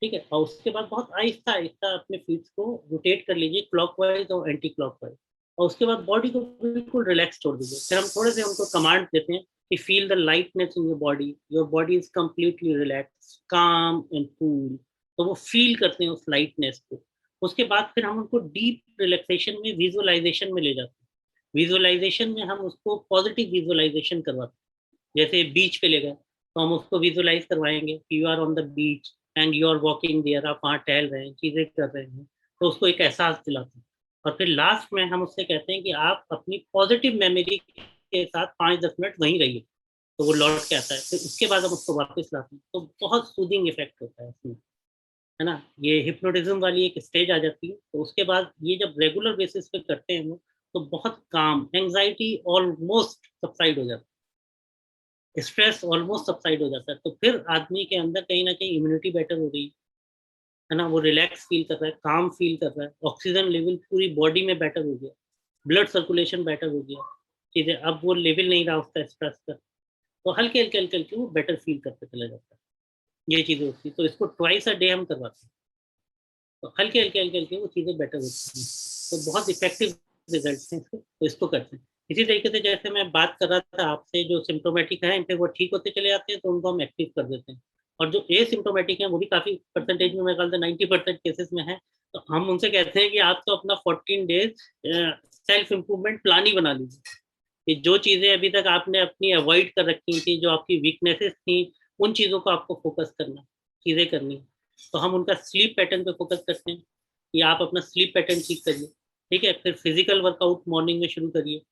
ठीक है, और उसके बाद बहुत आहिस्ता आहिस्ता अपने फीट्स को रोटेट कर लीजिए क्लॉकवाइज और एंटी क्लॉकवाइज, और उसके बाद बॉडी को बिल्कुल रिलैक्स छोड़ दीजिए। फिर हम थोड़े से उनको कमांड देते हैं कि feel the lightness in your body is completely relax, काम एंड कूल। तो वो फील करते हैं उस लाइटनेस को। उसके बाद फिर हम उनको डीप रिलैक्सेशन में, विजुअलाइजेशन में ले जाते हैं। विजुअलाइजेशन में हम उसको पॉजिटिव विजुअलाइजेशन करवाते हैं। जैसे बीच पे ले गए तो हम उसको विजुअलाइज करवाएंगे कि you are on the beach and you are walking there, आप वहाँ टहल रहे हैं, चीजें कर रहे हैं, तो उसको एक एहसास दिलाते हैं। और फिर लास्ट में हम उससे कहते हैं कि आप अपनी पॉजिटिव मेमोरी के साथ 5-10 मिनट वहीं रहिए, तो वो लौट के आता है। फिर उसके बाद हम उसको वापस लाते हैं, तो बहुत सूदिंग इफेक्ट होता है इसमें, है ना। ये हिप्नोटिज्म वाली एक स्टेज आ जाती है, तो उसके बाद ये जब रेगुलर बेसिस पे करते हैं हम, तो बहुत काम, एंग्जाइटी ऑलमोस्ट सबसाइड हो जाता है, स्ट्रेस ऑलमोस्ट सबसाइड हो जाता है। तो फिर आदमी के अंदर कहीं ना कहीं इम्यूनिटी बेटर हो रही है ना, वो रिलैक्स फील कर रहा है, काम फील कर रहा है, ऑक्सीजन लेवल पूरी बॉडी में बेटर हो गया, ब्लड सर्कुलेशन बेटर हो गया, चीजें अब वो लेवल नहीं रहा उसका स्ट्रेस का, तो हल्के हल्के हल्के हल्के वो बेटर फील करते चला जाता है। ये चीजें होती है, तो इसको ट्वाइस अ डे हम करवाते हैं, तो हल्के हल्के हल्के हल्के वो चीजें बेटर होती हैं। तो बहुत इफेक्टिव रिजल्ट हैं इसके, तो इसको करते हैं। इसी तरीके से जैसे मैं बात कर रहा था आपसे, जो सिम्टोमेटिक है इनके वो ठीक होते चले जाते हैं, तो उनको हम एक्टिव कर देते हैं। और जो एसिम्टोमेटिक है वो भी काफी परसेंटेज में, मेरे ख्याल से 90% केसेस में है, तो हम उनसे कहते हैं कि आप तो अपना 14 डेज सेल्फ इम्प्रूवमेंट प्लान ही बना लीजिए, कि जो चीजें अभी तक आपने अपनी अवॉइड कर रखी थी, जो आपकी वीकनेसेस थी, उन चीजों को आपको फोकस करना, चीजें करनी। तो हम उनका स्लीप पैटर्न पे फोकस करते हैं कि आप अपना स्लीप पैटर्न ठीक करिए। ठीक है, फिर फिजिकल वर्कआउट मॉर्निंग में शुरू करिए,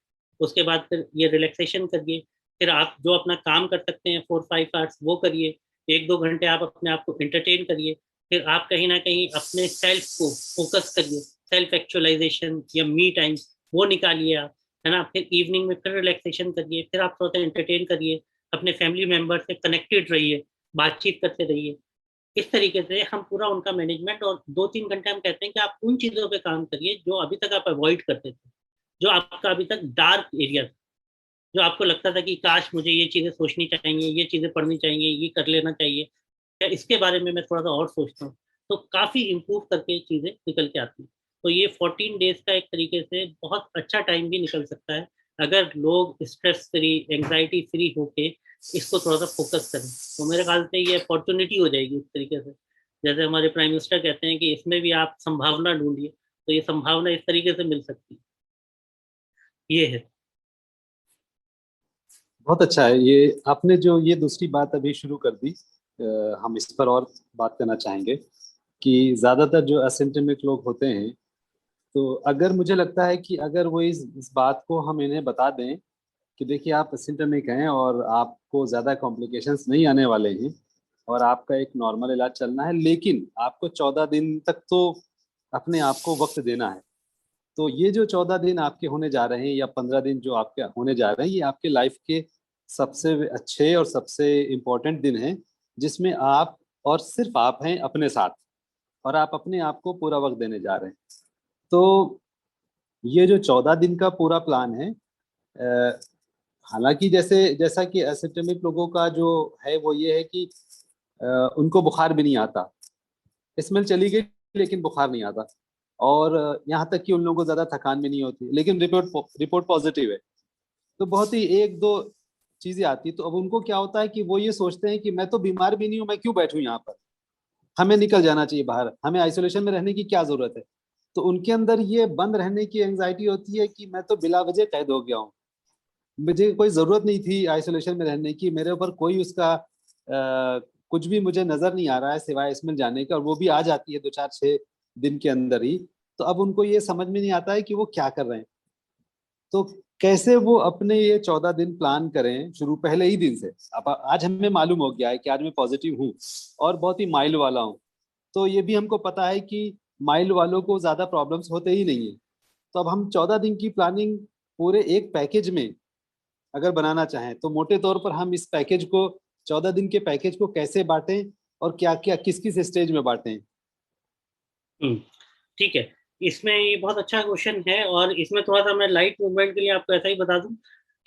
उसके बाद फिर ये रिलैक्सेशन करिए, फिर आप जो अपना काम कर सकते हैं 4-5 आवर्स वो करिए, 1-2 घंटे आप अपने आप को एंटरटेन करिए। फिर आप कहीं ना कहीं अपने सेल्फ को फोकस करिए, सेल्फ एक्चुअलाइजेशन या मी टाइम वो निकालिए आप। है ना। फिर इवनिंग में फिर रिलैक्सेशन करिए, फिर आप थोड़ा सा एंटरटेन करिए, अपने फैमिली मेंबर से कनेक्टेड रहिए, बातचीत करते रहिए। इस तरीके से हम पूरा उनका मैनेजमेंट, और 2-3 घंटे हम कहते हैं कि आप उन चीज़ों पे काम करिए जो अभी तक आप अवॉइड करते थे, जो आपका अभी तक डार्क एरिया, जो आपको लगता था कि काश मुझे ये चीज़ें सोचनी चाहिए, ये चीज़ें पढ़नी चाहिए, ये कर लेना चाहिए, या इसके बारे में मैं थोड़ा सा और सोचता हूँ, तो काफ़ी इम्प्रूव करके चीज़ें निकल के आती हैं। तो ये 14 डेज़ का एक तरीके से बहुत अच्छा टाइम भी निकल सकता है, अगर लोग स्ट्रेस फ्री, एंग्जायटी फ्री होके इसको थोड़ा सा फोकस करें। तो मेरे ख्याल से ये अपॉर्चुनिटी हो जाएगी उस तरीके से। जैसे हमारे प्राइम मिनिस्टर कहते हैं कि इसमें भी आप संभावना ढूँढिए, तो ये संभावना इस तरीके से मिल सकती है। ये है। बहुत अच्छा है ये आपने जो ये दूसरी बात अभी शुरू कर दी। हम इस पर और बात करना चाहेंगे कि ज्यादातर जो असिम्प्टोमेटिक लोग होते हैं, तो अगर मुझे लगता है कि अगर वो इस बात को हम इन्हें बता दें कि देखिए आप असिम्प्टोमेटिक हैं और आपको ज़्यादा कॉम्प्लिकेशंस नहीं आने वाले हैं और आपका एक नॉर्मल इलाज चलना है, लेकिन आपको 14 दिन तक तो अपने आप को वक्त देना है। तो ये जो 14 दिन आपके होने जा रहे हैं या 15 दिन जो आपके होने जा रहे हैं, ये आपके लाइफ के सबसे अच्छे और सबसे इम्पोर्टेंट दिन हैं, जिसमें आप और सिर्फ आप हैं अपने साथ, और आप अपने आप को पूरा वक्त देने जा रहे हैं। तो ये जो 14 दिन का पूरा प्लान है, हालांकि जैसा कि एसिम्प्टोमेटिक लोगों का जो है वो ये है कि अ, उनको बुखार भी नहीं आता, स्मेल चली गई लेकिन बुखार नहीं आता, और यहाँ तक कि उन लोगों को ज्यादा थकान भी नहीं होती, लेकिन रिपोर्ट रिपोर्ट पॉजिटिव है। तो बहुत ही एक दो चीजें आती, तो अब उनको क्या होता है कि वो ये सोचते हैं कि मैं तो बीमार भी नहीं हूँ, मैं क्यों बैठूं यहाँ पर, हमें निकल जाना चाहिए बाहर, हमें आइसोलेशन में रहने की क्या जरूरत है। तो उनके अंदर ये बंद रहने की एंजाइटी होती है कि मैं तो बिला वजह कैद हो गया हूँ, मुझे कोई जरूरत नहीं थी आइसोलेशन में रहने की, मेरे ऊपर कोई उसका कुछ भी मुझे नजर नहीं आ रहा है सिवाय इसमें जाने का, और वो भी आ जाती है 2 4 6 दिन के अंदर ही। तो अब उनको ये समझ में नहीं आता है कि वो क्या कर रहे हैं। तो कैसे वो अपने ये 14 दिन प्लान करें शुरू पहले ही दिन से। अब आज हमें मालूम हो गया है कि आज मैं पॉजिटिव हूँ और बहुत ही माइल्ड वाला हूँ, तो ये भी हमको पता है कि माइल्ड वालों को ज्यादा प्रॉब्लम्स होते ही नहीं है। तो अब हम 14 दिन की प्लानिंग पूरे एक पैकेज में अगर बनाना चाहें, तो मोटे तौर पर हम इस पैकेज को, 14 दिन के पैकेज को कैसे बांटें और क्या क्या किस किस स्टेज में बांटें। हम्म, ठीक है। इसमें ये बहुत अच्छा क्वेश्चन है, और इसमें थोड़ा सा मैं लाइट मूवमेंट के लिए आपको ऐसा ही बता दूं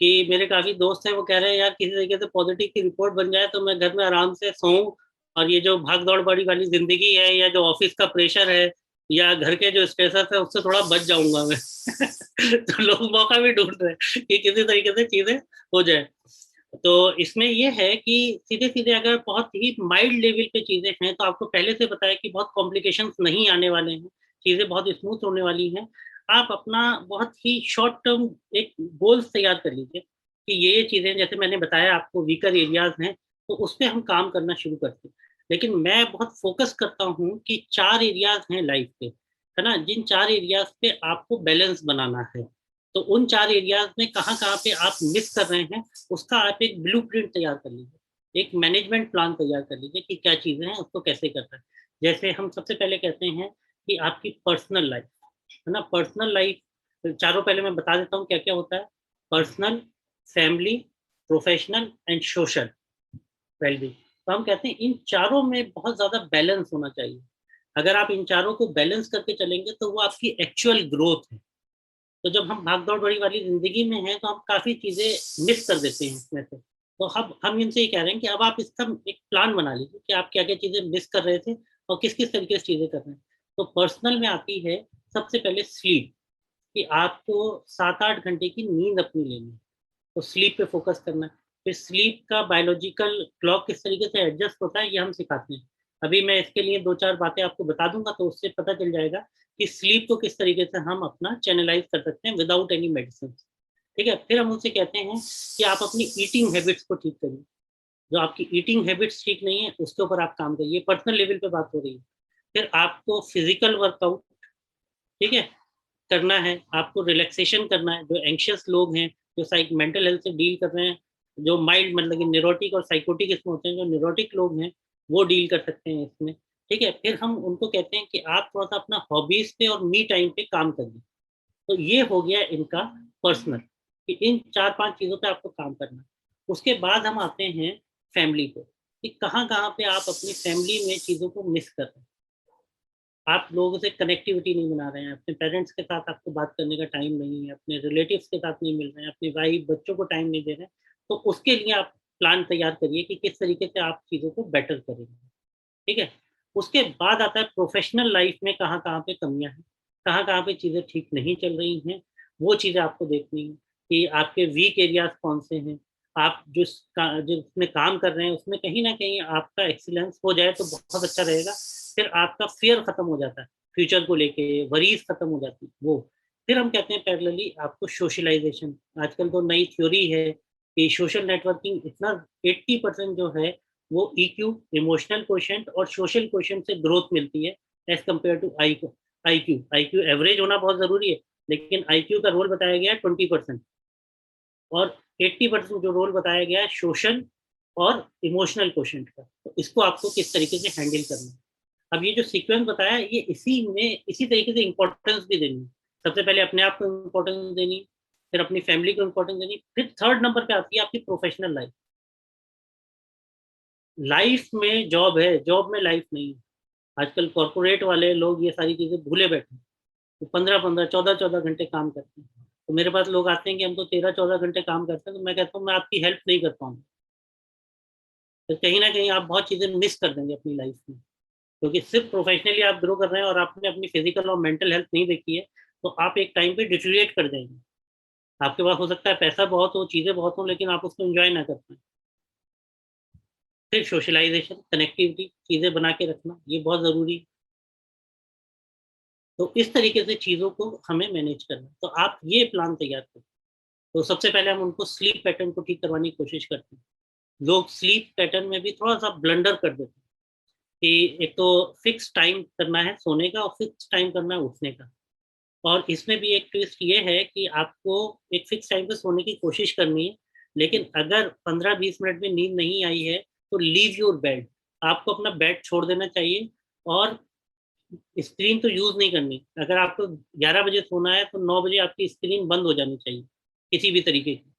कि मेरे काफी दोस्त हैं, वो कह रहे हैं यार किसी तरीके से पॉजिटिव की रिपोर्ट बन जाए तो मैं घर में आराम से सोऊं, और ये जो भाग दौड़ बड़ी वाली जिंदगी है, या जो ऑफिस का प्रेशर है, या घर के जो स्ट्रेसर है, उससे थोड़ा बच जाऊंगा मैं। तो लोग मौका भी ढूंढ रहे हैं कि किसी तरीके से चीजें हो जाए। तो इसमें ये है कि सीधे सीधे अगर बहुत ही माइल्ड लेवल पे चीजें हैं, तो आपको पहले से बताया कि बहुत कॉम्प्लिकेशंस नहीं आने वाले हैं, चीजें बहुत स्मूथ होने वाली हैं। आप अपना बहुत ही शॉर्ट टर्म एक गोल्स तैयार कर लीजिए कि ये चीजें, जैसे मैंने बताया आपको वीकर एरियाज हैं, तो उस पर हम काम करना शुरू करते हैं। लेकिन मैं बहुत फोकस करता हूँ कि 4 एरियाज हैं लाइफ के, है ना, जिन 4 एरियाज पे आपको बैलेंस बनाना है। तो उन 4 एरियाज में कहाँ कहाँ पे आप मिस कर रहे हैं, उसका आप एक ब्लूप्रिंट तैयार कर लीजिए, एक मैनेजमेंट प्लान तैयार कर लीजिए कि क्या चीजें हैं, उसको कैसे करना है। जैसे हम सबसे पहले कहते हैं कि आपकी पर्सनल लाइफ, है ना, पर्सनल लाइफ चारों पहले मैं बता देता हूँ क्या क्या होता है। Personal, family, professional and social wellbeing. तो हम कहते हैं इन चारों में बहुत ज्यादा बैलेंस होना चाहिए। अगर आप इन चारों को बैलेंस करके चलेंगे तो वो आपकी एक्चुअल ग्रोथ है। तो जब हम भाग दौड़ बड़ी वाली जिंदगी में हैं, तो हम काफी चीजें मिस कर देते हैं इसमें से। तो अब हम इनसे ये कह रहे हैं कि अब आप इसका एक प्लान बना लीजिए कि आप क्या क्या चीजें मिस कर रहे थे और किस किस तरीके से चीजें कर रहे हैं। तो पर्सनल में आती है सबसे पहले स्लीप, कि आपको 7-8 घंटे की नींद अपनी लेनी है, तो स्लीप पे फोकस करना है। फिर स्लीप का बायोलॉजिकल क्लॉक किस तरीके से एडजस्ट होता है, ये हम सिखाते हैं। अभी मैं इसके लिए 2-4 बातें आपको बता दूंगा, तो उससे पता चल जाएगा कि स्लीप को किस तरीके से हम अपना चैनलाइज कर सकते हैं विदाउट एनी मेडिसिन। ठीक है। फिर हम उनसे कहते हैं कि आप अपनी ईटिंग हैबिट्स को ठीक करिए। जो आपकी ईटिंग हैबिट्स ठीक नहीं है, उसके ऊपर आप काम करिए, पर्सनल लेवल पे बात हो रही है। फिर आपको फिजिकल वर्कआउट, ठीक है, करना है, आपको रिलैक्सेशन करना है। जो एंशियस लोग हैं, जो साइक मेंटल हेल्थ से डील कर रहे हैं, जो माइल्ड मतलब कि न्यूरोटिक और साइकोटिक इसमें होते हैं, जो न्यूरोटिक लोग हैं वो डील कर सकते हैं इसमें। ठीक है। फिर हम उनको कहते हैं कि आप थोड़ा सा अपना हॉबीज पे और मी टाइम पे काम करिए। तो ये हो गया इनका पर्सनल, कि इन 4-5 चीज़ों पे आपको काम करना है। उसके बाद हम आते हैं फैमिली पे, कि कहाँ-कहाँ पे आप अपनी फैमिली में चीज़ों को मिस कर रहे हैं। आप लोगों से कनेक्टिविटी नहीं बना रहे हैं, अपने पेरेंट्स के साथ आपको बात करने का टाइम नहीं है, अपने रिलेटिव्स के साथ नहीं मिल रहे हैं, अपनी वाइफ, बच्चों को टाइम नहीं दे रहे हैं, तो उसके लिए आप प्लान तैयार करिए कि किस तरीके से आप चीज़ों को बेटर करेंगे, ठीक है? उसके बाद आता है प्रोफ़ेशनल लाइफ़ में कहाँ-कहाँ पे कमियाँ हैं, कहाँ-कहाँ पे चीज़ें ठीक नहीं चल रही हैं, वो चीज़ें आपको देखनी है कि आपके वीक एरियाज़ कौन-से हैं, आप जिसमें काम कर रहे हैं, उसमें कहीं न कहीं आपका एक्सीलेंस हो जाए तो बहुत अच्छा रहेगा। फिर आपका फ़ियर खत्म हो जाता है, फ्यूचर को लेके वरीज़ खत्म हो जाती है, वो। फिर हम कहते हैं पैरेलली आपको सोशलाइज़ेशन, आजकल तो नई थ्योरी है कि सोशल नेटवर्किंग इतना 80% जो है वो ईक्यू, इमोशनल क्वोशिएंट और सोशल क्वोशिएंट से ग्रोथ मिलती है as compare to IQ. IQ average होना बहुत ज़रूरी है, लेकिन आईक्यू का रोल बताया गया है 20% और 80% जो रोल बताया गया है सोशल और इमोशनल क्वोशिएंट का। तो इसको आपको किस तरीके से हैंडल करना है। अब ये जो सीक्वेंस बताया है, ये इसी तरीके से इम्पोर्टेंस भी देनी है। सबसे पहले अपने आप को इम्पोर्टेंस देनी, फिर अपनी फैमिली को इम्पोर्टेंस देनी, फिर थर्ड नंबर पे आती है आपकी प्रोफ़ेशनल लाइफ़। लाइफ़ में जॉब है, जॉब में लाइफ़ नहीं है। आजकल कॉर्पोरेट वाले लोग ये सारी चीज़ें भूले बैठे हैं। वो 15-15, 14-14 घंटे काम करते हैं। तो मेरे पास लोग आते हैं कि हम तो 13-14 घंटे काम करते हैं, तो मैं कहता हूँ मैं आपकी हेल्प नहीं कर पाऊँगा। तो कहीं न कहीं आप बहुत चीज़ें मिस कर देंगे अपनी लाइफ़ में। क्योंकि सिर्फ़ प्रोफ़ेशनली आप ग्रो कर रहे हैं और आपने अपनी फ़िज़िकल और मेंटल हेल्थ नहीं देखी है, तो आप एक टाइम पे डिटेरियोरेट कर जाएँगे। आपके पास हो सकता है पैसा बहुत हो, चीज़ें बहुत हों, लेकिन आप उसको एन्जॉय ना कर पाएँ। फिर सोशलाइज़ेशन, कनेक्टिविटी, चीज़ें बना के रखना, ये बहुत ज़रूरी है। तो इस तरीके से चीज़ों को हमें मैनेज करना है। तो आप ये प्लान तैयार करें। तो सबसे पहले हम उनको स्लीप पैटर्न को ठीक करवाने की कोशिश करते हैं। लोग स्लीप पैटर्न में भी थोड़ा-सा ब्लंडर कर देते हैं कि एक तो फिक्स टाइम करना है सोने का और फिक्स टाइम करना है उठने का। और इसमें भी एक ट्विस्ट ये है कि आपको एक फिक्स टाइम पे सोने की कोशिश करनी है, लेकिन अगर 15-20 मिनट में नींद नहीं आई है, तो लीव योर बेड। आपको अपना बेड छोड़ देना चाहिए और स्क्रीन तो यूज़ नहीं करनी। अगर आपको 11 बजे सोना है, तो 9 बजे आपकी स्क्रीन बंद हो जानी चाहिए, किसी भी तरीके की।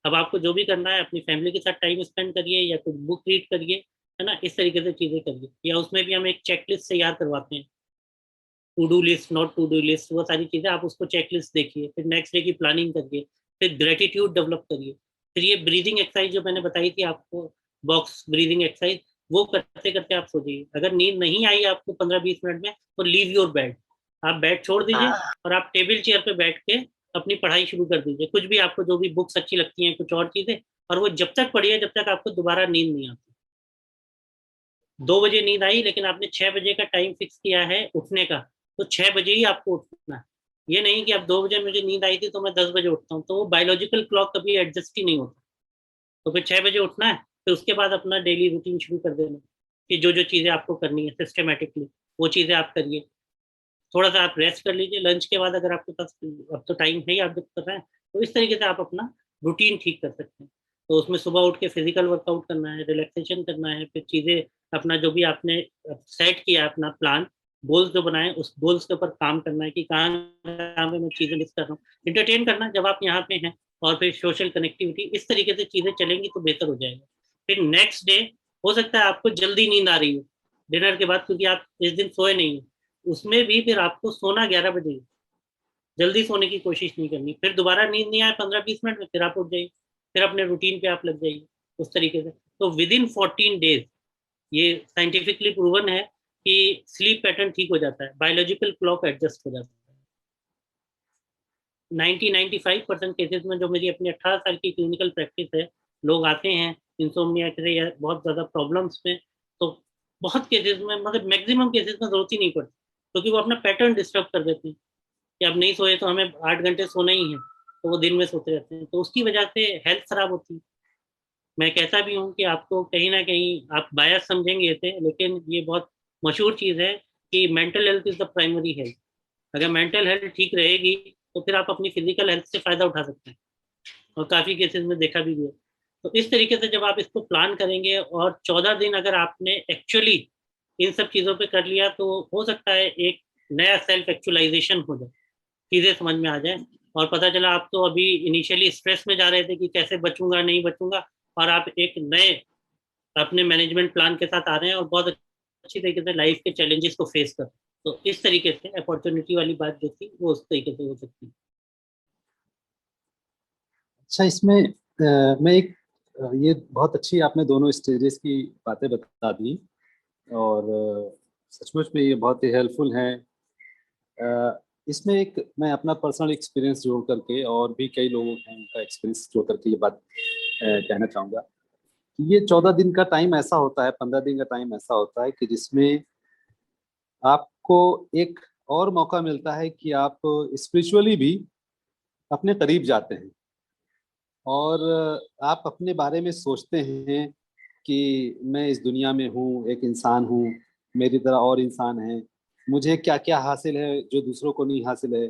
अब आपको जो भी करना है, अपनी फैमिली के साथ टाइम स्पेंड करिए या कुछ बुक रीड करिए, है ना? इस तरीके से चीज़ें करिए या उसमें भी हम एक चेकलिस्ट तैयार करवाते हैं। To do list, not to do list, वो सारी चीज़ें आप उसको चेकलिस्ट देखिए, फिर नेक्स्ट डे की प्लानिंग करिए, फिर ग्रैटिट्यूड डेवलप करिए। फिर ये ब्रीथिंग एक्सरसाइज जो मैंने बताई थी आपको, बॉक्स ब्रीथिंग एक्सरसाइज, वो करते-करते आप सो जाइए। अगर नींद नहीं आई आपको 15-20 मिनट में, तो लीव योर बेड। आप बेड छोड़ दीजिए और आप टेबल चेयर पे बैठ के अपनी पढ़ाई शुरू कर दीजिए। कुछ भी आपको जो भी बुक्स अच्छी लगती हैं, कुछ और चीज़ें, और वो जब तक पढ़िए जब तक आपको दोबारा नींद नहीं आती। 2 बजे नींद आई लेकिन आपने 6 बजे का टाइम फिक्स किया है उठने का, तो 6 बजे ही आपको उठना है। ये नहीं कि अब 2 बजे मुझे नींद आई थी तो मैं 10 बजे उठता हूँ, तो वो बायोलॉजिकल क्लॉक कभी एडजस्ट ही नहीं होता। तो फिर 6 बजे उठना है, फिर उसके बाद अपना डेली रूटीन शुरू कर देना, कि जो-जो चीज़ें आपको करनी है सिस्टमैटिकली, वो चीज़ें आप करिए। थोड़ा-सा आप रेस्ट कर लीजिए लंच के बाद, अगर आपके पास अब तो टाइम है ही, आप जब कर रहे हैं, तो इस तरीके से आप अपना रूटीन ठीक कर सकते हैं। तो उसमें सुबह उठ के फिज़िकल वर्कआउट करना है, रिलैक्सेशन करना है, फिर चीज़ें अपना जो भी आपने सेट किया है अपना प्लान, गोल्स जो बनाए उस गोल्स के ऊपर काम करना है कि कहाँ-कहाँ पे मैं चीज़ें मिस कर रहा हूँ। एंटरटेन करना जब आप यहाँ पे हैं, और फिर सोशल कनेक्टिविटी, इस तरीके से चीज़ें चलेंगी तो बेहतर हो जाएगा। फिर नेक्स्ट डे हो सकता है आपको जल्दी नींद आ रही हो, डिनर के बाद, क्योंकि आप इस दिन सोए नहीं हो। उसमें भी फिर आपको सोना 11 बजे है, जल्दी सोने की कोशिश नहीं करनी। फिर दोबारा नींद नहीं आए 15-20 मिनट में, फिर आप उठ जाइए, फिर अपने रूटीन पे आप लग जाइए, उस तरीके से। तो विदिन 14 डेज़ ये साइंटिफिकली प्रूवन है कि स्लीप पैटर्न ठीक हो जाता है, बायोलॉजिकल क्लॉक एडजस्ट हो जाता है। 90-95% केसेज़ में, जो मेरी अपनी 18 साल की क्लिनिकल प्रैक्टिस है, लोग आते हैं इनसोम्निया से या बहुत ज़्यादा प्रॉब्लम्स में, तो बहुत केसेज़ में, मतलब मैक्सिमम केसेज़ में ज़रूरत ही नहीं पड़ती, क्योंकि वो अपना पैटर्न डिस्टर्ब कर देते हैं। कि अब नहीं सोए तो हमें 8 घंटे सोना ही है, तो वो दिन में सोते रहते हैं। तो उसकी वजह से हेल्थ खराब होती है। मैं कहता भी हूँ कि आपको कहीं न कहीं आप बायस समझेंगे इसे, लेकिन ये बहुत मशहूर चीज़ है कि mental health is the primary health. अगर मेंटल हेल्थ ठीक रहेगी, तो फिर आप अपनी फिज़िकल हेल्थ से फ़ायदा उठा सकते हैं, और काफ़ी केसेज़ में देखा भी है। तो इस तरीके से जब आप इसको प्लान करेंगे और 14 दिन अगर आपने एक्चुअली इन सब चीज़ों पे कर लिया, तो हो सकता है एक नया सेल्फ एक्चुअलाइज़ेशन हो जाए, चीज़ें समझ में आ जाएँ। और पता चला आप तो अभी इनिशियली स्ट्रेस में जा रहे थे कि कैसे बचूंगा नहीं बचूंगा, और आप एक नए अपने मैनेजमेंट प्लान के साथ आ रहे हैं और बहुत अच्छी तरीके से लाइफ के चैलेंजेस को फेस कर। तो इस तरीके से अपॉर्चुनिटी वाली बात जो थी वो उस तरीके से हो सकती है। अच्छा, इसमें मैं एक ये बहुत अच्छी आपने दोनों स्टेजेस की बातें बता दी, और सचमुच में ये बहुत ही हेल्पफुल है। इसमें एक मैं अपना पर्सनल एक्सपीरियंस जोड़ करके, और भी कई लोगों हैं उनका एक्सपीरियंस जोड़ करके ये बात कहना चाहूँगा कि ये 14 दिन का टाइम ऐसा होता है, 15 दिन का टाइम ऐसा होता है कि जिसमें आपको एक और मौका मिलता है कि आप स्पिरिचुअली भी अपने करीब जाते हैं, और आप अपने बारे में सोचते हैं कि मैं इस दुनिया में हूँ, एक इंसान हूँ, मेरी तरह और इंसान हैं, मुझे क्या क्या हासिल है जो दूसरों को नहीं हासिल है,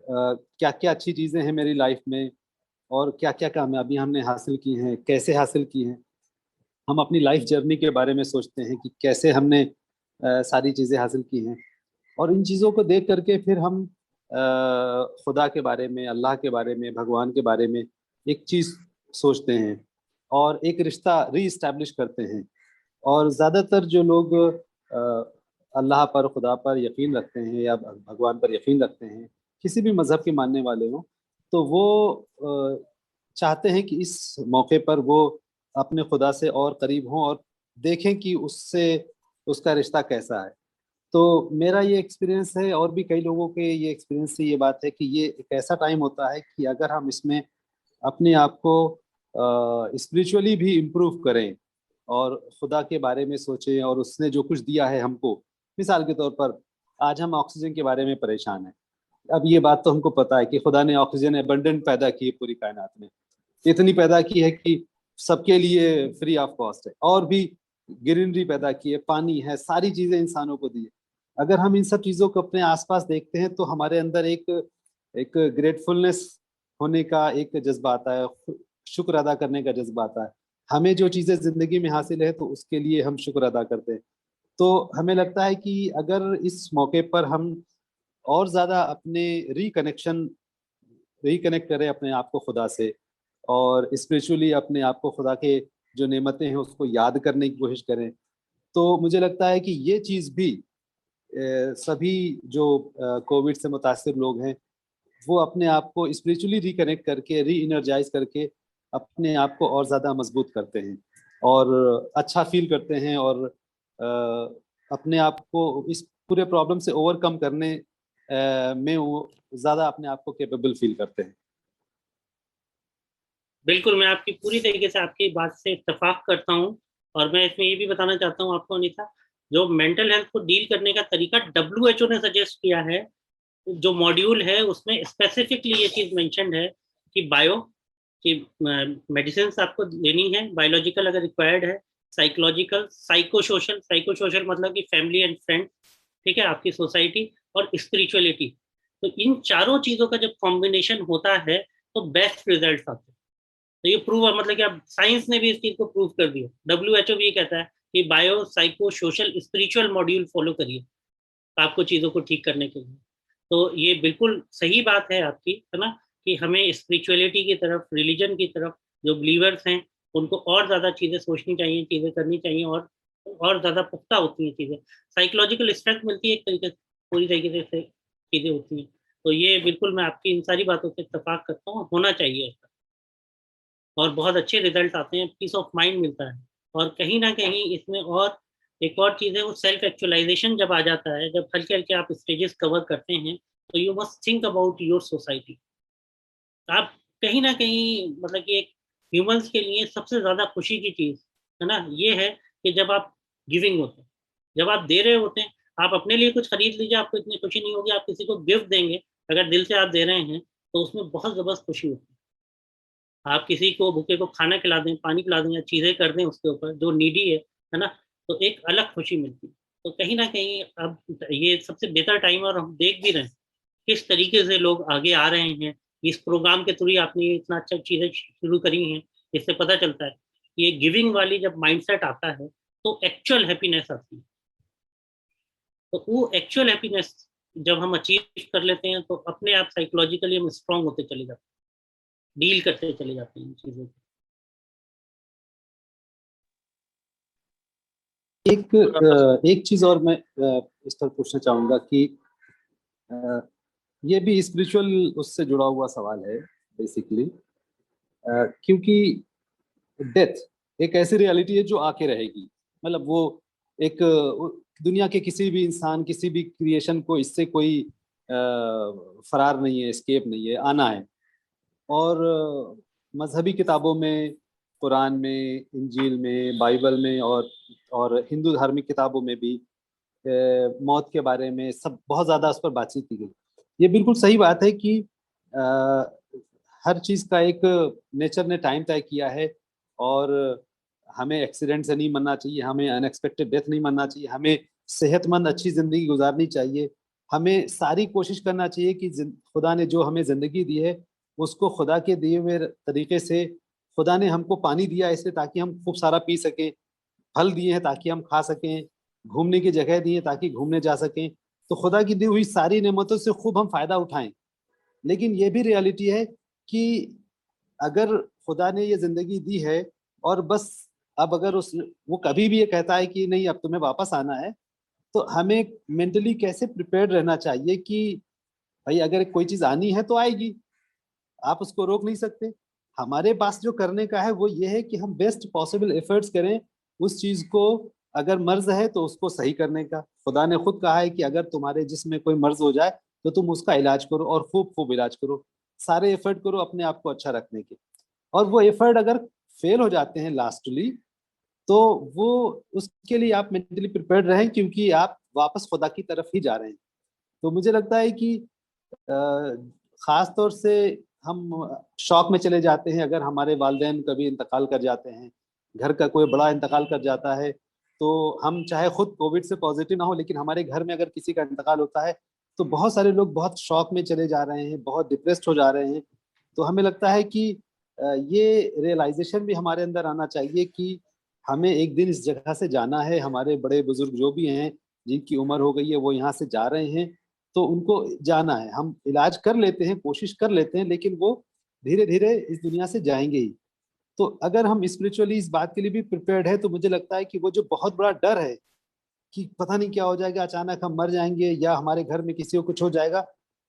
क्या क्या अच्छी चीज़ें हैं मेरी लाइफ में, और क्या क्या कामयाबी हमने हासिल की हैं, कैसे हासिल की हैं। हम अपनी लाइफ जर्नी के बारे में सोचते हैं कि कैसे हमने सारी चीज़ें हासिल की हैं, और इन चीज़ों को देख करके फिर हम खुदा के बारे में, अल्लाह के बारे में, भगवान के बारे में एक चीज़ सोचते हैं, और एक रिश्ता री इस्टेब्लिश करते हैं। और ज़्यादातर जो लोग अल्लाह पर, खुदा पर यकीन रखते हैं या भगवान पर यकीन रखते हैं, किसी भी मज़हब के मानने वाले हों, तो वो चाहते हैं कि इस मौके पर वो अपने खुदा से और करीब हों और देखें कि उससे उसका रिश्ता कैसा है। तो मेरा ये एक्सपीरियंस है, और भी कई लोगों के ये एक्सपीरियंस से ये बात है कि ये एक ऐसा टाइम होता है कि अगर हम इसमें अपने आप को स्पिरिचुअली भी इम्प्रूव करें, और खुदा के बारे में सोचें, और उसने जो कुछ दिया है हमको, मिसाल के तौर पर आज हम ऑक्सीजन के बारे में परेशान हैं। अब ये बात तो हमको पता है कि खुदा ने ऑक्सीजन एबंडेंट पैदा की है पूरी कायनात में, इतनी पैदा की है कि सबके लिए फ्री ऑफ कॉस्ट है, और भी ग्रीनरी पैदा की है, पानी है, सारी चीजें इंसानों को दी है। अगर हम इन सब चीजों को अपने आसपास देखते हैं तो हमारे अंदर एक एक ग्रेटफुलनेस होने का एक जज्बा आता है, शुक्र अदा करने का जज्बा आता है। हमें जो चीजें जिंदगी में हासिल है तो उसके लिए हम शुक्र अदा करते हैं। तो हमें लगता है कि अगर इस मौके पर हम और ज्यादा अपने रिकनेक्शन रिकनेक्ट करें अपने आप को खुदा से, और स्पिरिचुअली अपने आप को खुदा के जो नेमतें हैं उसको याद करने की कोशिश करें, तो मुझे लगता है कि ये चीज़ भी सभी जो कोविड से मुतासिर लोग हैं वो अपने आप को स्पिरिचुअली रिकनेक्ट करके, री इनर्जाइज करके अपने आप को और ज़्यादा मजबूत करते हैं, और अच्छा फील करते हैं, और अपने आप को इस पूरे प्रॉब्लम से ओवरकम करने में वो ज़्यादा अपने आप को कैपेबल फील करते हैं। बिल्कुल, मैं आपकी पूरी तरीके से आपकी बात से इत्तेफाक करता हूँ। और मैं इसमें ये भी बताना चाहता हूँ आपको अनीता, जो मेंटल हेल्थ को डील करने का तरीका WHO ने सजेस्ट किया है, जो मॉड्यूल है उसमें स्पेसिफिकली ये चीज मेंशन्ड है कि बायो कि मेडिसिन आपको लेनी है, बायोलॉजिकल अगर रिक्वायर्ड है, साइकोलॉजिकल, साइको सोशल मतलब कि फैमिली एंड फ्रेंड, ठीक है, आपकी सोसाइटी, और स्पिरिचुअलिटी। तो इन चारों चीजों का जब कॉम्बिनेशन होता है तो बेस्ट रिजल्ट आते हैं। तो ये प्रूव, मतलब कि अब साइंस ने भी इस चीज को प्रूव कर दिया। WHO भी कहता है कि bio psycho social spiritual module follow करिए आपको चीजों को ठीक करने के लिए। तो ये बिल्कुल सही बात है आपकी, है ना, कि हमें स्पिरिचुअलिटी की तरफ, रिलीजन की तरफ, जो बिलीवर्स हैं उनको और ज्यादा चीजें सोचनी चाहिए, चीजें करनी चाहिए, और ज्यादा पुख्ता होती हैं चीजें, साइकोलॉजिकल स्ट्रेंथ मिलती है एक तरीके से, पूरी तरीके से चीजें होती हैं। तो ये बिल्कुल मैं आपकी इन सारी बातों से इत्तेफाक करता हूँ, होना चाहिए ऐसा, और बहुत अच्छे रिजल्ट आते हैं, पीस ऑफ माइंड मिलता है। और कहीं ना कहीं इसमें और एक और चीज़ है, वो सेल्फ एक्चुअलाइजेशन जब आ जाता है, जब हल्के हल्के आप स्टेजेस कवर करते हैं, तो you must think about your society. आप कहीं ना कहीं, मतलब कि एक ह्यूमंस के लिए सबसे ज़्यादा खुशी की चीज़, है ना, ये है कि जब आप गिविंग होते हैं, जब आप दे रहे होते हैं, आप अपने लिए कुछ खरीद लीजिए, आपको इतनी खुशी नहीं होगी, आप किसी को गिफ्ट देंगे, अगर दिल से आप दे रहे हैं तो उसमें बहुत ज़बरदस्त खुशी होती है। आप किसी को भूखे को खाना खिला दें, पानी पिला दें, या चीज़ें कर दें उसके ऊपर जो नीडी है ना, तो एक अलग खुशी मिलती है। तो कहीं न कहीं अब ये सबसे बेहतर टाइम है, और हम देख भी रहे हैं किस तरीके से लोग आगे आ रहे हैं। इस प्रोग्राम के थ्रू ही आपने इतना अच्छा चीज़ें शुरू करी हैं, इससे पता चलता है कि ये गिविंग वाली जब माइंडसेट आता है, तो एक्चुअल हैप्पीनेस आती है। तो वो एक्चुअल हैप्पीनेस जब हम अचीव कर लेते हैं तो अपने आप साइकोलॉजिकली हम स्ट्रांग होते चले जाते हैं, डील करते चले जाते हैं इन चीज़ों को। एक चीज और मैं इस पर पूछना चाहूंगा कि अ, ये भी स्पिरिचुअल उससे जुड़ा हुआ सवाल है बेसिकली, क्योंकि डेथ एक ऐसी रियलिटी है जो आके रहेगी। मतलब वो एक दुनिया के किसी भी इंसान, किसी भी क्रिएशन को इससे कोई फरार नहीं है, एस्केप नहीं है, आना है। और मजहबी किताबों में, कुरान में, इंजील में, बाइबल में, और हिंदू धार्मिक किताबों में भी मौत के बारे में सब बहुत ज्यादा उस पर बातचीत की गई। ये बिल्कुल सही बात है कि अ, हर चीज का एक नेचर ने टाइम तय किया है, और हमें एक्सीडेंट से नहीं मरना चाहिए, हमें अनएक्सपेक्टेड डेथ नहीं मरना चाहिए, हमें सेहतमंद अच्छी जिंदगी गुजारनी चाहिए। हमें सारी कोशिश करना चाहिए कि खुदा ने जो हमें जिंदगी दी है उसको खुदा के दिए हुए तरीके से, खुदा ने हमको पानी दिया इसलिए ताकि हम खूब सारा पी सकें, फल दिए हैं ताकि हम खा सकें, घूमने की जगह दी है ताकि घूमने जा सकें। तो खुदा की दी हुई सारी नेमतों से खूब हम फायदा उठाएं। लेकिन ये भी रियलिटी है कि अगर खुदा ने ये जिंदगी दी है और बस अब अगर उस वो कभी भी ये कहता है कि नहीं अब तुम्हें वापस आना है, तो हमें मेंटली कैसे प्रिपेयर्ड रहना चाहिए कि भाई अगर कोई चीज आनी है तो आएगी, आप उसको रोक नहीं सकते। हमारे पास जो करने का है वो ये है कि हम बेस्ट पॉसिबल एफर्ट्स करें उस चीज को। अगर मर्ज है तो उसको सही करने का, खुदा ने खुद कहा है कि अगर तुम्हारे जिस्म में कोई मर्ज हो जाए तो तुम उसका इलाज करो, और खूब खूब इलाज करो, सारे एफर्ट करो अपने आप को अच्छा रखने के। और वो एफर्ट अगर फेल हो जाते हैं लास्टली, तो वो उसके लिए आप मेंटली प्रिपेयर्ड रहें, क्योंकि आप वापस खुदा की तरफ ही जा रहे हैं। तो मुझे लगता है कि खास तौर से हम शौक में चले जाते हैं अगर हमारे वालिदैन कभी इंतकाल कर जाते हैं, घर का कोई बड़ा इंतकाल कर जाता है, तो हम चाहे खुद कोविड से पॉजिटिव ना हो लेकिन हमारे घर में अगर किसी का इंतकाल होता है तो बहुत सारे लोग बहुत शौक में चले जा रहे हैं, बहुत डिप्रेस्ड हो जा रहे हैं। तो हमें लगता है कि ये रियलाइजेशन भी हमारे अंदर आना चाहिए कि हमें एक दिन इस जगह से जाना है। हमारे बड़े बुजुर्ग जो भी हैं जिनकी उम्र हो गई है वो यहाँ से जा रहे हैं, तो उनको जाना है। हम इलाज कर लेते हैं, कोशिश कर लेते हैं, लेकिन वो धीरे धीरे इस दुनिया से जाएंगे ही। तो अगर हम स्पिरिचुअली इस बात के लिए भी प्रिपेयर्ड है तो मुझे लगता है कि वो जो बहुत बड़ा डर है कि पता नहीं क्या हो जाएगा, अचानक हम मर जाएंगे या हमारे घर में किसी को कुछ हो जाएगा,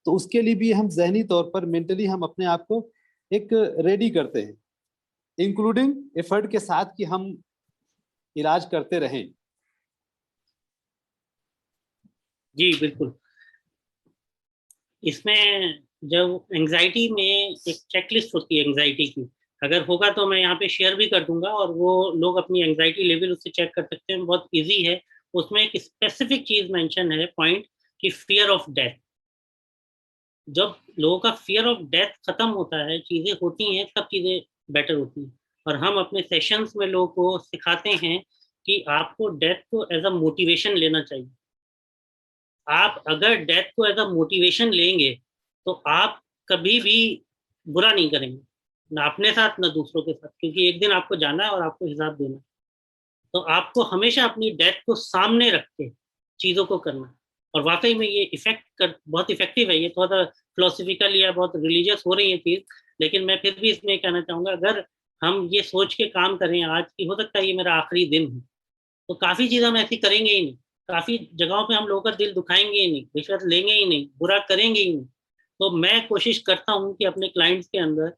तो उसके लिए भी हम जहनी तौर पर, मेंटली हम अपने आप को एक रेडी करते हैं, इंक्लूडिंग एफर्ट के साथ कि हम इलाज करते रहें। जी बिल्कुल। इसमें जब एंजाइटी में एक चेकलिस्ट होती है एंजाइटी की, अगर होगा तो मैं यहाँ पे शेयर भी कर दूंगा और वो लोग अपनी एंजाइटी लेवल उससे चेक कर सकते हैं, बहुत इजी है। उसमें एक स्पेसिफिक चीज मेंशन है पॉइंट, कि फियर ऑफ डेथ। जब लोगों का फियर ऑफ डेथ खत्म होता है, चीजें होती हैं, सब चीजें बेटर होती हैं। और हम अपने सेशंस में लोगों को सिखाते हैं कि आपको डेथ को एज अ मोटिवेशन लेना चाहिए। आप अगर डेथ को एज अ मोटिवेशन लेंगे तो आप कभी भी बुरा नहीं करेंगे, ना अपने साथ ना दूसरों के साथ, क्योंकि एक दिन आपको जाना है और आपको हिसाब देना है। तो आपको हमेशा अपनी डेथ को सामने रख के चीजों को करना है। और वाकई में ये बहुत इफेक्टिव है। ये थोड़ा फिलोसफिकल या बहुत रिलीजियस हो रही है चीज, लेकिन मैं फिर भी इसमें कहना चाहूंगा, अगर हम ये सोच के काम करें आज की हो सकता है ये मेरा आखिरी दिन है, तो काफी चीज हम ऐसी करेंगे ही नहीं। काफी जगहों पे हम लोगों का दिल दुखाएंगे ही नहीं, रिश्वत लेंगे ही नहीं, बुरा करेंगे ही नहीं। तो मैं कोशिश करता हूँ कि अपने क्लाइंट्स के अंदर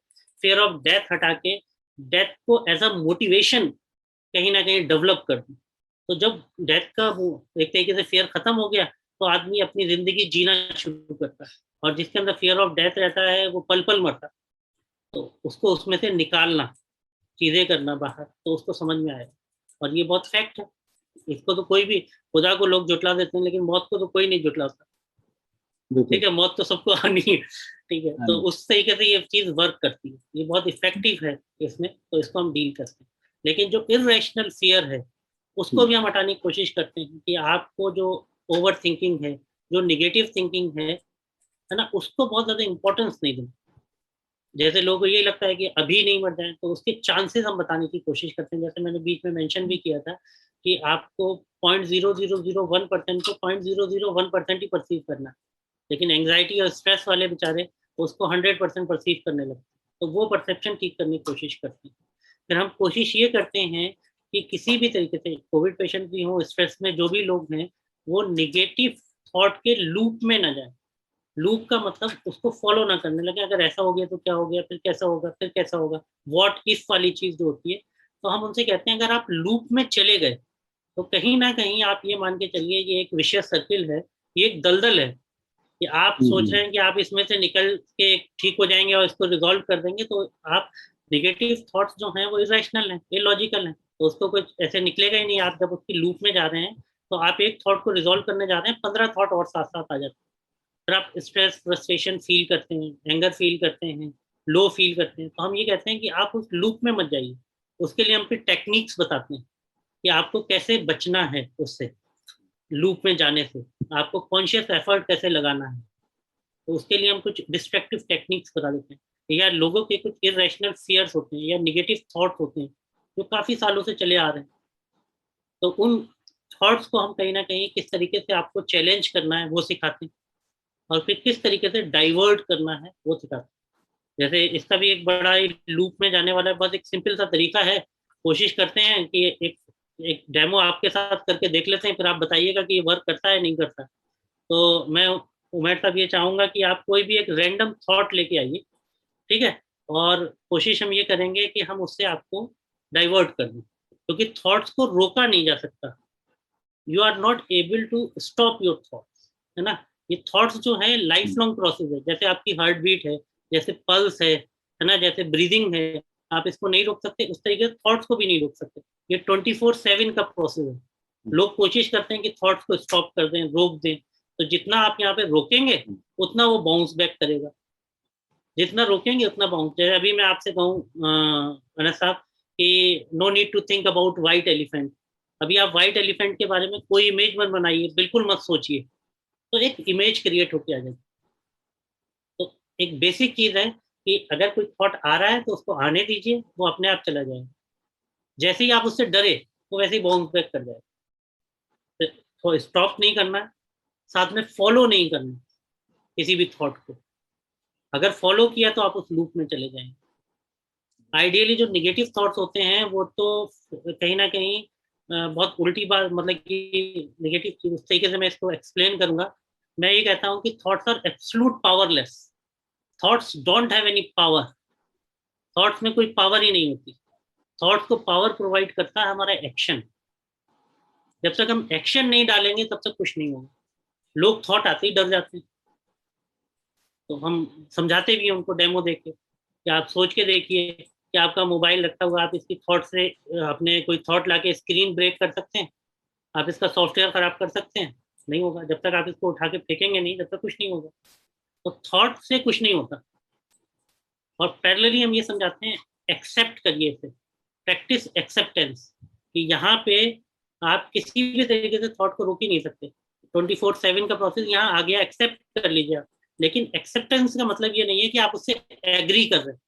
फियर ऑफ डेथ हटा के डेथ को एज अ मोटिवेशन कहीं ना कहीं डेवलप कर दूं। तो जब डेथ का वो एक तरीके से फियर खत्म हो गया, तो आदमी अपनी जिंदगी जीना शुरू करता है। और जिसके अंदर फियर ऑफ डेथ रहता है वो पल पल मरता है। तो उसको उसमें से निकालना, चीजें करना बाहर, तो उसको समझ में आएगा। और ये बहुत फैक्ट है। इसको तो कोई भी, खुदा को लोग जुटला देते हैं लेकिन मौत को तो कोई नहीं जुटलाता। बिल्कुल। ठीक है, मौत तो सबको आनी है। ठीक है, हाँ तो जी। उस तरीके से ये चीज वर्क करती है, ये बहुत इफेक्टिव है इसमें, तो इसको हम डील करते हैं। लेकिन जो इरेशनल फियर है उसको हम्म, भी हम हटाने की कोशिश करते हैं कि आपको जो ओवर थिंकिंग है, जो निगेटिव थिंकिंग है ना, उसको बहुत ज्यादा इंपॉर्टेंस नहीं देना। जैसे लोगों को ये लगता है कि अभी नहीं मर जाए, तो उसके चांसेस हम बताने की कोशिश करते हैं। जैसे मैंने बीच में मेंशन भी किया था कि आपको 0.0001% को 0.001% ही परसीव करना है। लेकिन एंग्जाइटी और स्ट्रेस वाले बेचारे उसको 100% परसीव करने लगते हैं। तो वो परसेप्शन ठीक करने की कोशिश करते हैं। फिर हम कोशिश ये करते हैं कि किसी भी तरीके से कोविड पेशेंट भी हो, स्ट्रेस में जो भी लोग हैं, वो निगेटिव थॉट के लूप में ना जाए। लूप का मतलब उसको फॉलो ना करने लगे, अगर ऐसा हो गया तो क्या हो गया, फिर कैसा होगा, फिर कैसा होगा, व्हाट इफ वाली चीज जो होती है। तो हम उनसे कहते हैं अगर आप लूप में चले गए तो कहीं ना कहीं आप ये मान के चलिए ये एक विशेष सर्किल है, ये एक दलदल है कि आप सोच रहे हैं कि आप इसमें से निकल के ठीक हो जाएंगे और इसको रिजॉल्व कर देंगे, तो आप निगेटिव थॉट्स जो हैं वो इरेशनल हैं, इलॉजिकल हैं, तो उसको कुछ ऐसे निकलेगा ही नहीं। आप जब उसकी लूप में जा रहे हैं तो आप एक थॉट को रिजॉल्व करने जा रहे हैं, 15 थॉट और साथ साथ आ जाते हैं। फिर आप स्ट्रेस फ्रस्ट्रेशन फील करते हैं, एंगर फील करते हैं, लो फील करते हैं। तो हम ये कहते हैं कि आप उस लूप में मत जाइए। उसके लिए हम फिर टेक्निक्स बताते हैं कि आपको कैसे बचना है उससे, लूप में जाने से आपको कॉन्शियस एफर्ट कैसे लगाना है। तो उसके लिए हम कुछ डिस्ट्रक्टिव टेक्निक्स बता देते हैं, या लोगों के कुछ इरेशनल फियर्स होते हैं या निगेटिव थॉट्स होते हैं जो काफी सालों से चले आ रहे हैं। तो उन थॉट्स को हम कहीं ना कहीं किस तरीके से आपको चैलेंज करना है वो सिखाते हैं, और फिर किस तरीके से डाइवर्ट करना है वो सिखाते हैं। जैसे इसका भी एक बड़ा लूप में जाने वाला बहुत एक सिंपल सा तरीका है। कोशिश करते हैं कि एक डेमो आपके साथ करके देख लेते हैं, फिर आप बताइएगा कि ये वर्क करता है नहीं करता। तो मैं उमेर साहब ये चाहूंगा कि आप कोई भी एक रैंडम थॉट लेके आइए, ठीक है, और कोशिश हम ये करेंगे कि हम उससे आपको डाइवर्ट कर दें, क्योंकि थॉट्स को रोका नहीं जा सकता। You are not able to stop your thoughts, है ना। ये थॉट्स जो है लाइफ लॉन्ग प्रोसेस है, जैसे आपकी हार्ट बीट है, जैसे पल्स है ना, जैसे ब्रीदिंग है। आप इसको नहीं रोक सकते, उस तरीके से थॉट्स को भी नहीं रोक सकते। ये 24/7 का प्रोसेस है। लोग कोशिश करते हैं कि थॉट्स को स्टॉप कर दें, रोक दें, तो जितना आप यहाँ पे रोकेंगे उतना वो बाउंस बैक करेगा, जितना रोकेंगे उतना बाउंस। जैसे अभी मैं आपसे कहूँ अनस साहब कि no need to think about white elephant. अभी आप व्हाइट एलिफेंट के बारे में कोई इमेज मत बनाइए, बिल्कुल मत सोचिए, तो एक इमेज क्रिएट होके आ जाएगी। तो एक बेसिक चीज है कि अगर कोई थॉट आ रहा है तो उसको आने दीजिए, वो अपने आप चला जाएगा। जैसे ही आप उससे डरे वो वैसे ही बाउंस बैक कर जाएगा। तो स्टॉप नहीं करना, साथ में फॉलो नहीं करना किसी भी थॉट को। अगर फॉलो किया तो आप उस लूप में चले जाएंगे। आइडियली जो निगेटिव थॉट्स होते हैं वो तो कहीं ना कहीं बहुत उल्टी बात, मतलब कि निगेटिव उस तरीके से मैं इसको एक्सप्लेन करूंगा। मैं ये कहता हूँ कि thoughts are absolute powerless. Thoughts don't have any power. Thoughts में कोई पावर ही नहीं होती। थॉट्स को पावर प्रोवाइड करता है हमारा एक्शन। जब तक हम एक्शन नहीं डालेंगे तब तक कुछ नहीं होगा। लोग थॉट आते ही डर जाते हैं, तो हम समझाते भी हैं उनको डेमो देके कि आप सोच के देखिए कि आपका मोबाइल रखा हुआ, आप इसकी थॉट से अपने कोई थॉट लाके स्क्रीन ब्रेक कर सकते हैं, आप इसका सॉफ्टवेयर खराब कर सकते हैं? नहीं होगा। जब तक आप इसको उठा के फेंकेंगे नहीं, जब तक कुछ नहीं होगा। तो थॉट से कुछ नहीं होता। और पैरेलली हम ये समझाते हैं एक्सेप्ट करिए इसे, प्रैक्टिस एक्सेप्टेंस, कि यहाँ पे आप किसी भी तरीके से थॉट को रोक ही नहीं सकते। 24/7 का प्रोसेस यहाँ आ गया, एक्सेप्ट कर लीजिए आप। लेकिन एक्सेप्टेंस का मतलब ये नहीं है कि आप उससे एग्री कर रहे हैं,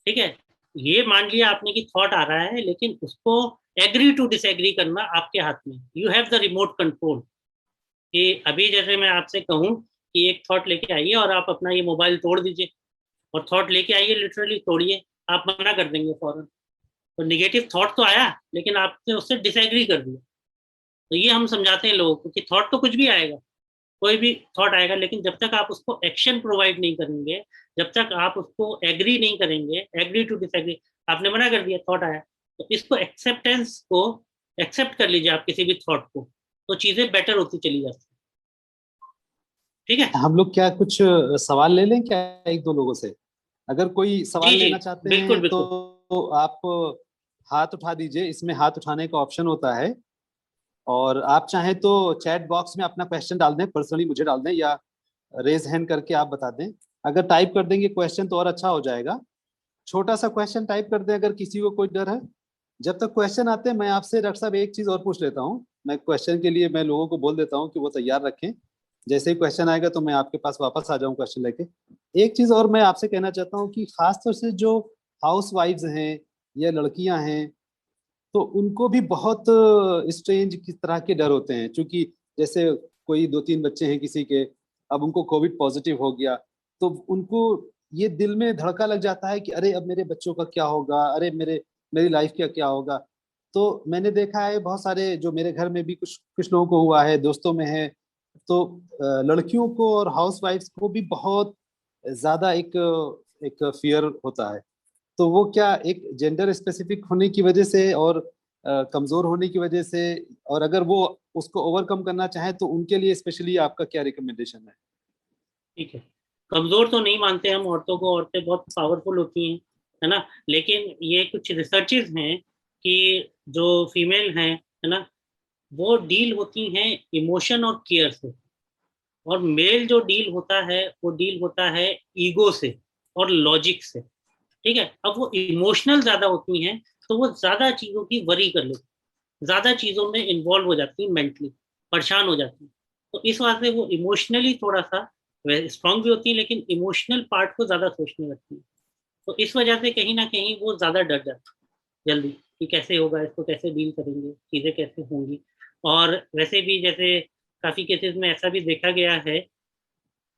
ठीक है। ये मान लिया आपने कि थॉट आ रहा है, लेकिन उसको एग्री टू डिसएग्री करना आपके हाथ में। You have the remote control. कि अभी जैसे मैं आपसे कहूँ कि एक थॉट लेके आइए और आप अपना ये मोबाइल तोड़ दीजिए, और थॉट लेके आइए लिटरली तोड़िए, आप मना कर देंगे फौरन। तो निगेटिव थॉट तो आया, लेकिन आपने उससे डिसएग्री कर दिया। तो ये हम समझाते हैं लोगों को कि थॉट तो कुछ भी आएगा, कोई भी थॉट आएगा, लेकिन जब तक आप उसको एक्शन प्रोवाइड नहीं करेंगे, जब तक आप उसको एग्री नहीं करेंगे, एग्री टू डिसएग्री, आपने मना कर दिया, थॉट आया, तो इसको एक्सेप्टेंस को एक्सेप्ट कर लीजिए आप किसी भी थॉट को, तो चीजें बेटर होती चली जाती है। ठीक है। हम लोग क्या कुछ सवाल ले लें क्या एक दो लोगों से? अगर कोई सवाल जी जी, लेना चाहते बिल्कुल हैं बिल्कुल। तो आप हाथ उठा दीजिए, इसमें हाथ उठाने का ऑप्शन होता है। और आप चाहें तो चैट बॉक्स में अपना क्वेश्चन डाल दें, पर्सनली मुझे डाल दें, या रेज हैंड करके आप बता दें। अगर टाइप कर देंगे क्वेश्चन तो और अच्छा हो जाएगा। छोटा सा क्वेश्चन टाइप कर दें अगर किसी को कोई डर है। जब तक क्वेश्चन आते हैं मैं आपसे डॉक्टर साहब एक चीज और पूछ लेता हूँ। मैं क्वेश्चन के लिए मैं लोगों को बोल देता हूँ कि वो तैयार रखें। जैसे ही क्वेश्चन आएगा तो मैं आपके पास वापस आ जाऊँ क्वेश्चन लेके। एक चीज और मैं आपसे कहना चाहता हूँ कि खासतौर से जो हाउस वाइफ्स हैं या लड़कियां हैं, तो उनको भी बहुत स्ट्रेंज किस तरह के डर होते हैं, क्योंकि जैसे कोई दो तीन बच्चे हैं किसी के, अब उनको कोविड पॉजिटिव हो गया, तो उनको ये दिल में धड़का लग जाता है कि अरे अब मेरे बच्चों का क्या होगा, अरे मेरी लाइफ का क्या होगा। तो मैंने देखा है बहुत सारे, जो मेरे घर में भी कुछ कुछ लोगों को हुआ है, दोस्तों में है, तो लड़कियों को और हाउस वाइफ्स को भी बहुत ज्यादा एक एक फियर होता है। तो वो क्या एक जेंडर स्पेसिफिक होने की वजह से और कमजोर होने की वजह से, और अगर वो उसको ओवरकम करना चाहे तो उनके लिए स्पेशली आपका क्या रिकमेंडेशन है? ठीक है, कमजोर तो नहीं मानते हम औरतों को, औरतें बहुत पावरफुल होती हैं, है ना। लेकिन ये कुछ रिसर्चेस हैं कि जो फीमेल हैं, है ना, वो डील होती हैं इमोशन और केयर से, और मेल जो डील होता है वो डील होता है ईगो से और लॉजिक से। ठीक है, अब वो इमोशनल ज्यादा होती हैं, तो वो ज्यादा चीजों की वरी कर लेती, ज्यादा चीजों में इन्वॉल्व हो जाती है, मेंटली परेशान हो जाती है। तो इस वजह से वो इमोशनली थोड़ा सा स्ट्रांग भी होती है, लेकिन इमोशनल पार्ट को ज्यादा सोचने लगती है। तो इस वजह से कहीं ना कहीं वो ज्यादा डर जाती है जल्दी, कि कैसे होगा, इसको कैसे डील करेंगे, चीजें कैसे होंगी। और वैसे भी जैसे काफी केसेस में ऐसा भी देखा गया है,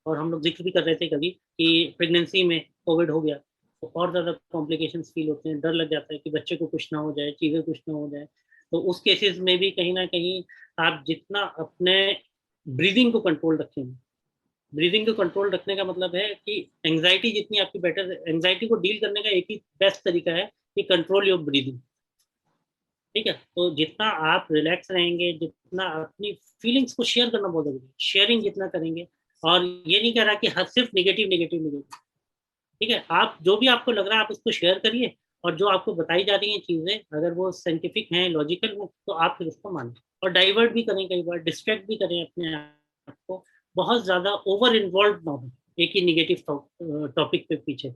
और हम लोग जिक्र भी कर रहे थे कभी, कि प्रेगनेंसी में कोविड हो गया तो और ज़्यादा कॉम्प्लिकेशंस फील होते हैं, डर लग जाता है कि बच्चे को कुछ ना हो जाए, चीज़ें कुछ ना हो जाए। तो उस केसेस में भी कहीं ना कहीं आप जितना अपने ब्रीदिंग को कंट्रोल रखेंगे, ब्रीदिंग को कंट्रोल रखने का मतलब है कि एंग्जाइटी जितनी आपकी बेटर, एंग्जाइटी को डील करने का एक ही बेस्ट तरीका है कि कंट्रोल योर ब्रीदिंग। ठीक है, तो जितना आप रिलैक्स रहेंगे, जितना अपनी फीलिंग्स को शेयर करना बहुत जरूरी है, शेयरिंग जितना करेंगे। और ये नहीं कह रहा कि हर सिर्फ निगेटिव निगेटिव निगेटिव। ठीक है, आप जो भी आपको लग रहा है आप उसको शेयर करिए, और जो आपको बताई जा रही हैं चीजें अगर वो साइंटिफिक हैं, लॉजिकल हैं, तो आप फिर उसको मानें। और डाइवर्ट भी करें, कई बार डिस्ट्रैक्ट भी करें अपने आप को, बहुत ज्यादा ओवर इन्वॉल्व ना हो एक ही निगेटिव टॉपिक पे पीछे।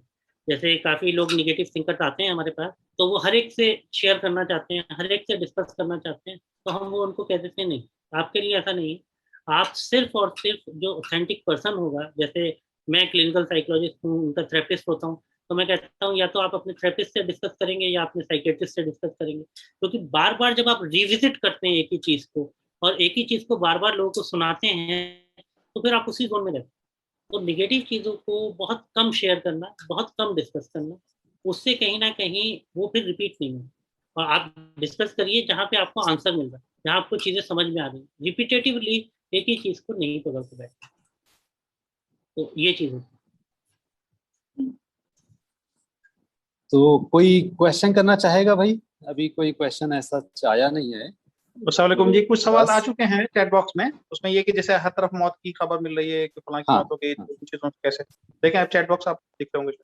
जैसे काफी लोग निगेटिव थिंकर आते हैं हमारे पास, तो वो हर एक से शेयर करना चाहते हैं, हर एक से डिस्कस करना चाहते हैं, तो हम वो उनको कह देते हैं नहीं, आपके लिए ऐसा नहीं है। आप सिर्फ और सिर्फ जो ऑथेंटिक पर्सन होगा, जैसे मैं क्लिनिकल साइकोलॉजिस्ट हूँ, उनका थेरेपिस्ट होता हूँ, तो मैं कहता हूँ या तो आप अपने थेरेपिस्ट से डिस्कस करेंगे या अपने साइकेट्रिस्ट से डिस्कस करेंगे। क्योंकि बार बार जब आप रिविजिट करते हैं एक ही चीज को, और एक ही चीज को बार बार लोगों को सुनाते हैं, तो फिर आप उसी जोन में रहते हैं। तो निगेटिव चीजों को बहुत कम शेयर करना, बहुत कम डिस्कस करना, उससे कहीं ना कहीं वो फिर रिपीट नहीं हो। और आप डिस्कस करिए जहाँ पे आपको आंसर मिल रहा है, जहाँ आपको चीजें समझ में आ रही है। रिपीटेटिवली एक ही चीज को नहीं पकड़ के बैठे। तो ये चीज होती तो कोई क्वेश्चन करना चाहेगा भाई? अभी कोई क्वेश्चन ऐसा आया नहीं है। अस्सलाम वालेकुम जी, कुछ सवाल बस। आ चुके हैं चैट बॉक्स में। उसमें ये कि जैसे हर तरफ मौत की खबर मिल रही है कि फलां की हाँ मौत हो गई, हाँ। तो इन चीजों से कैसे देखें? आप चैट बॉक्स आप देख रहे होंगे।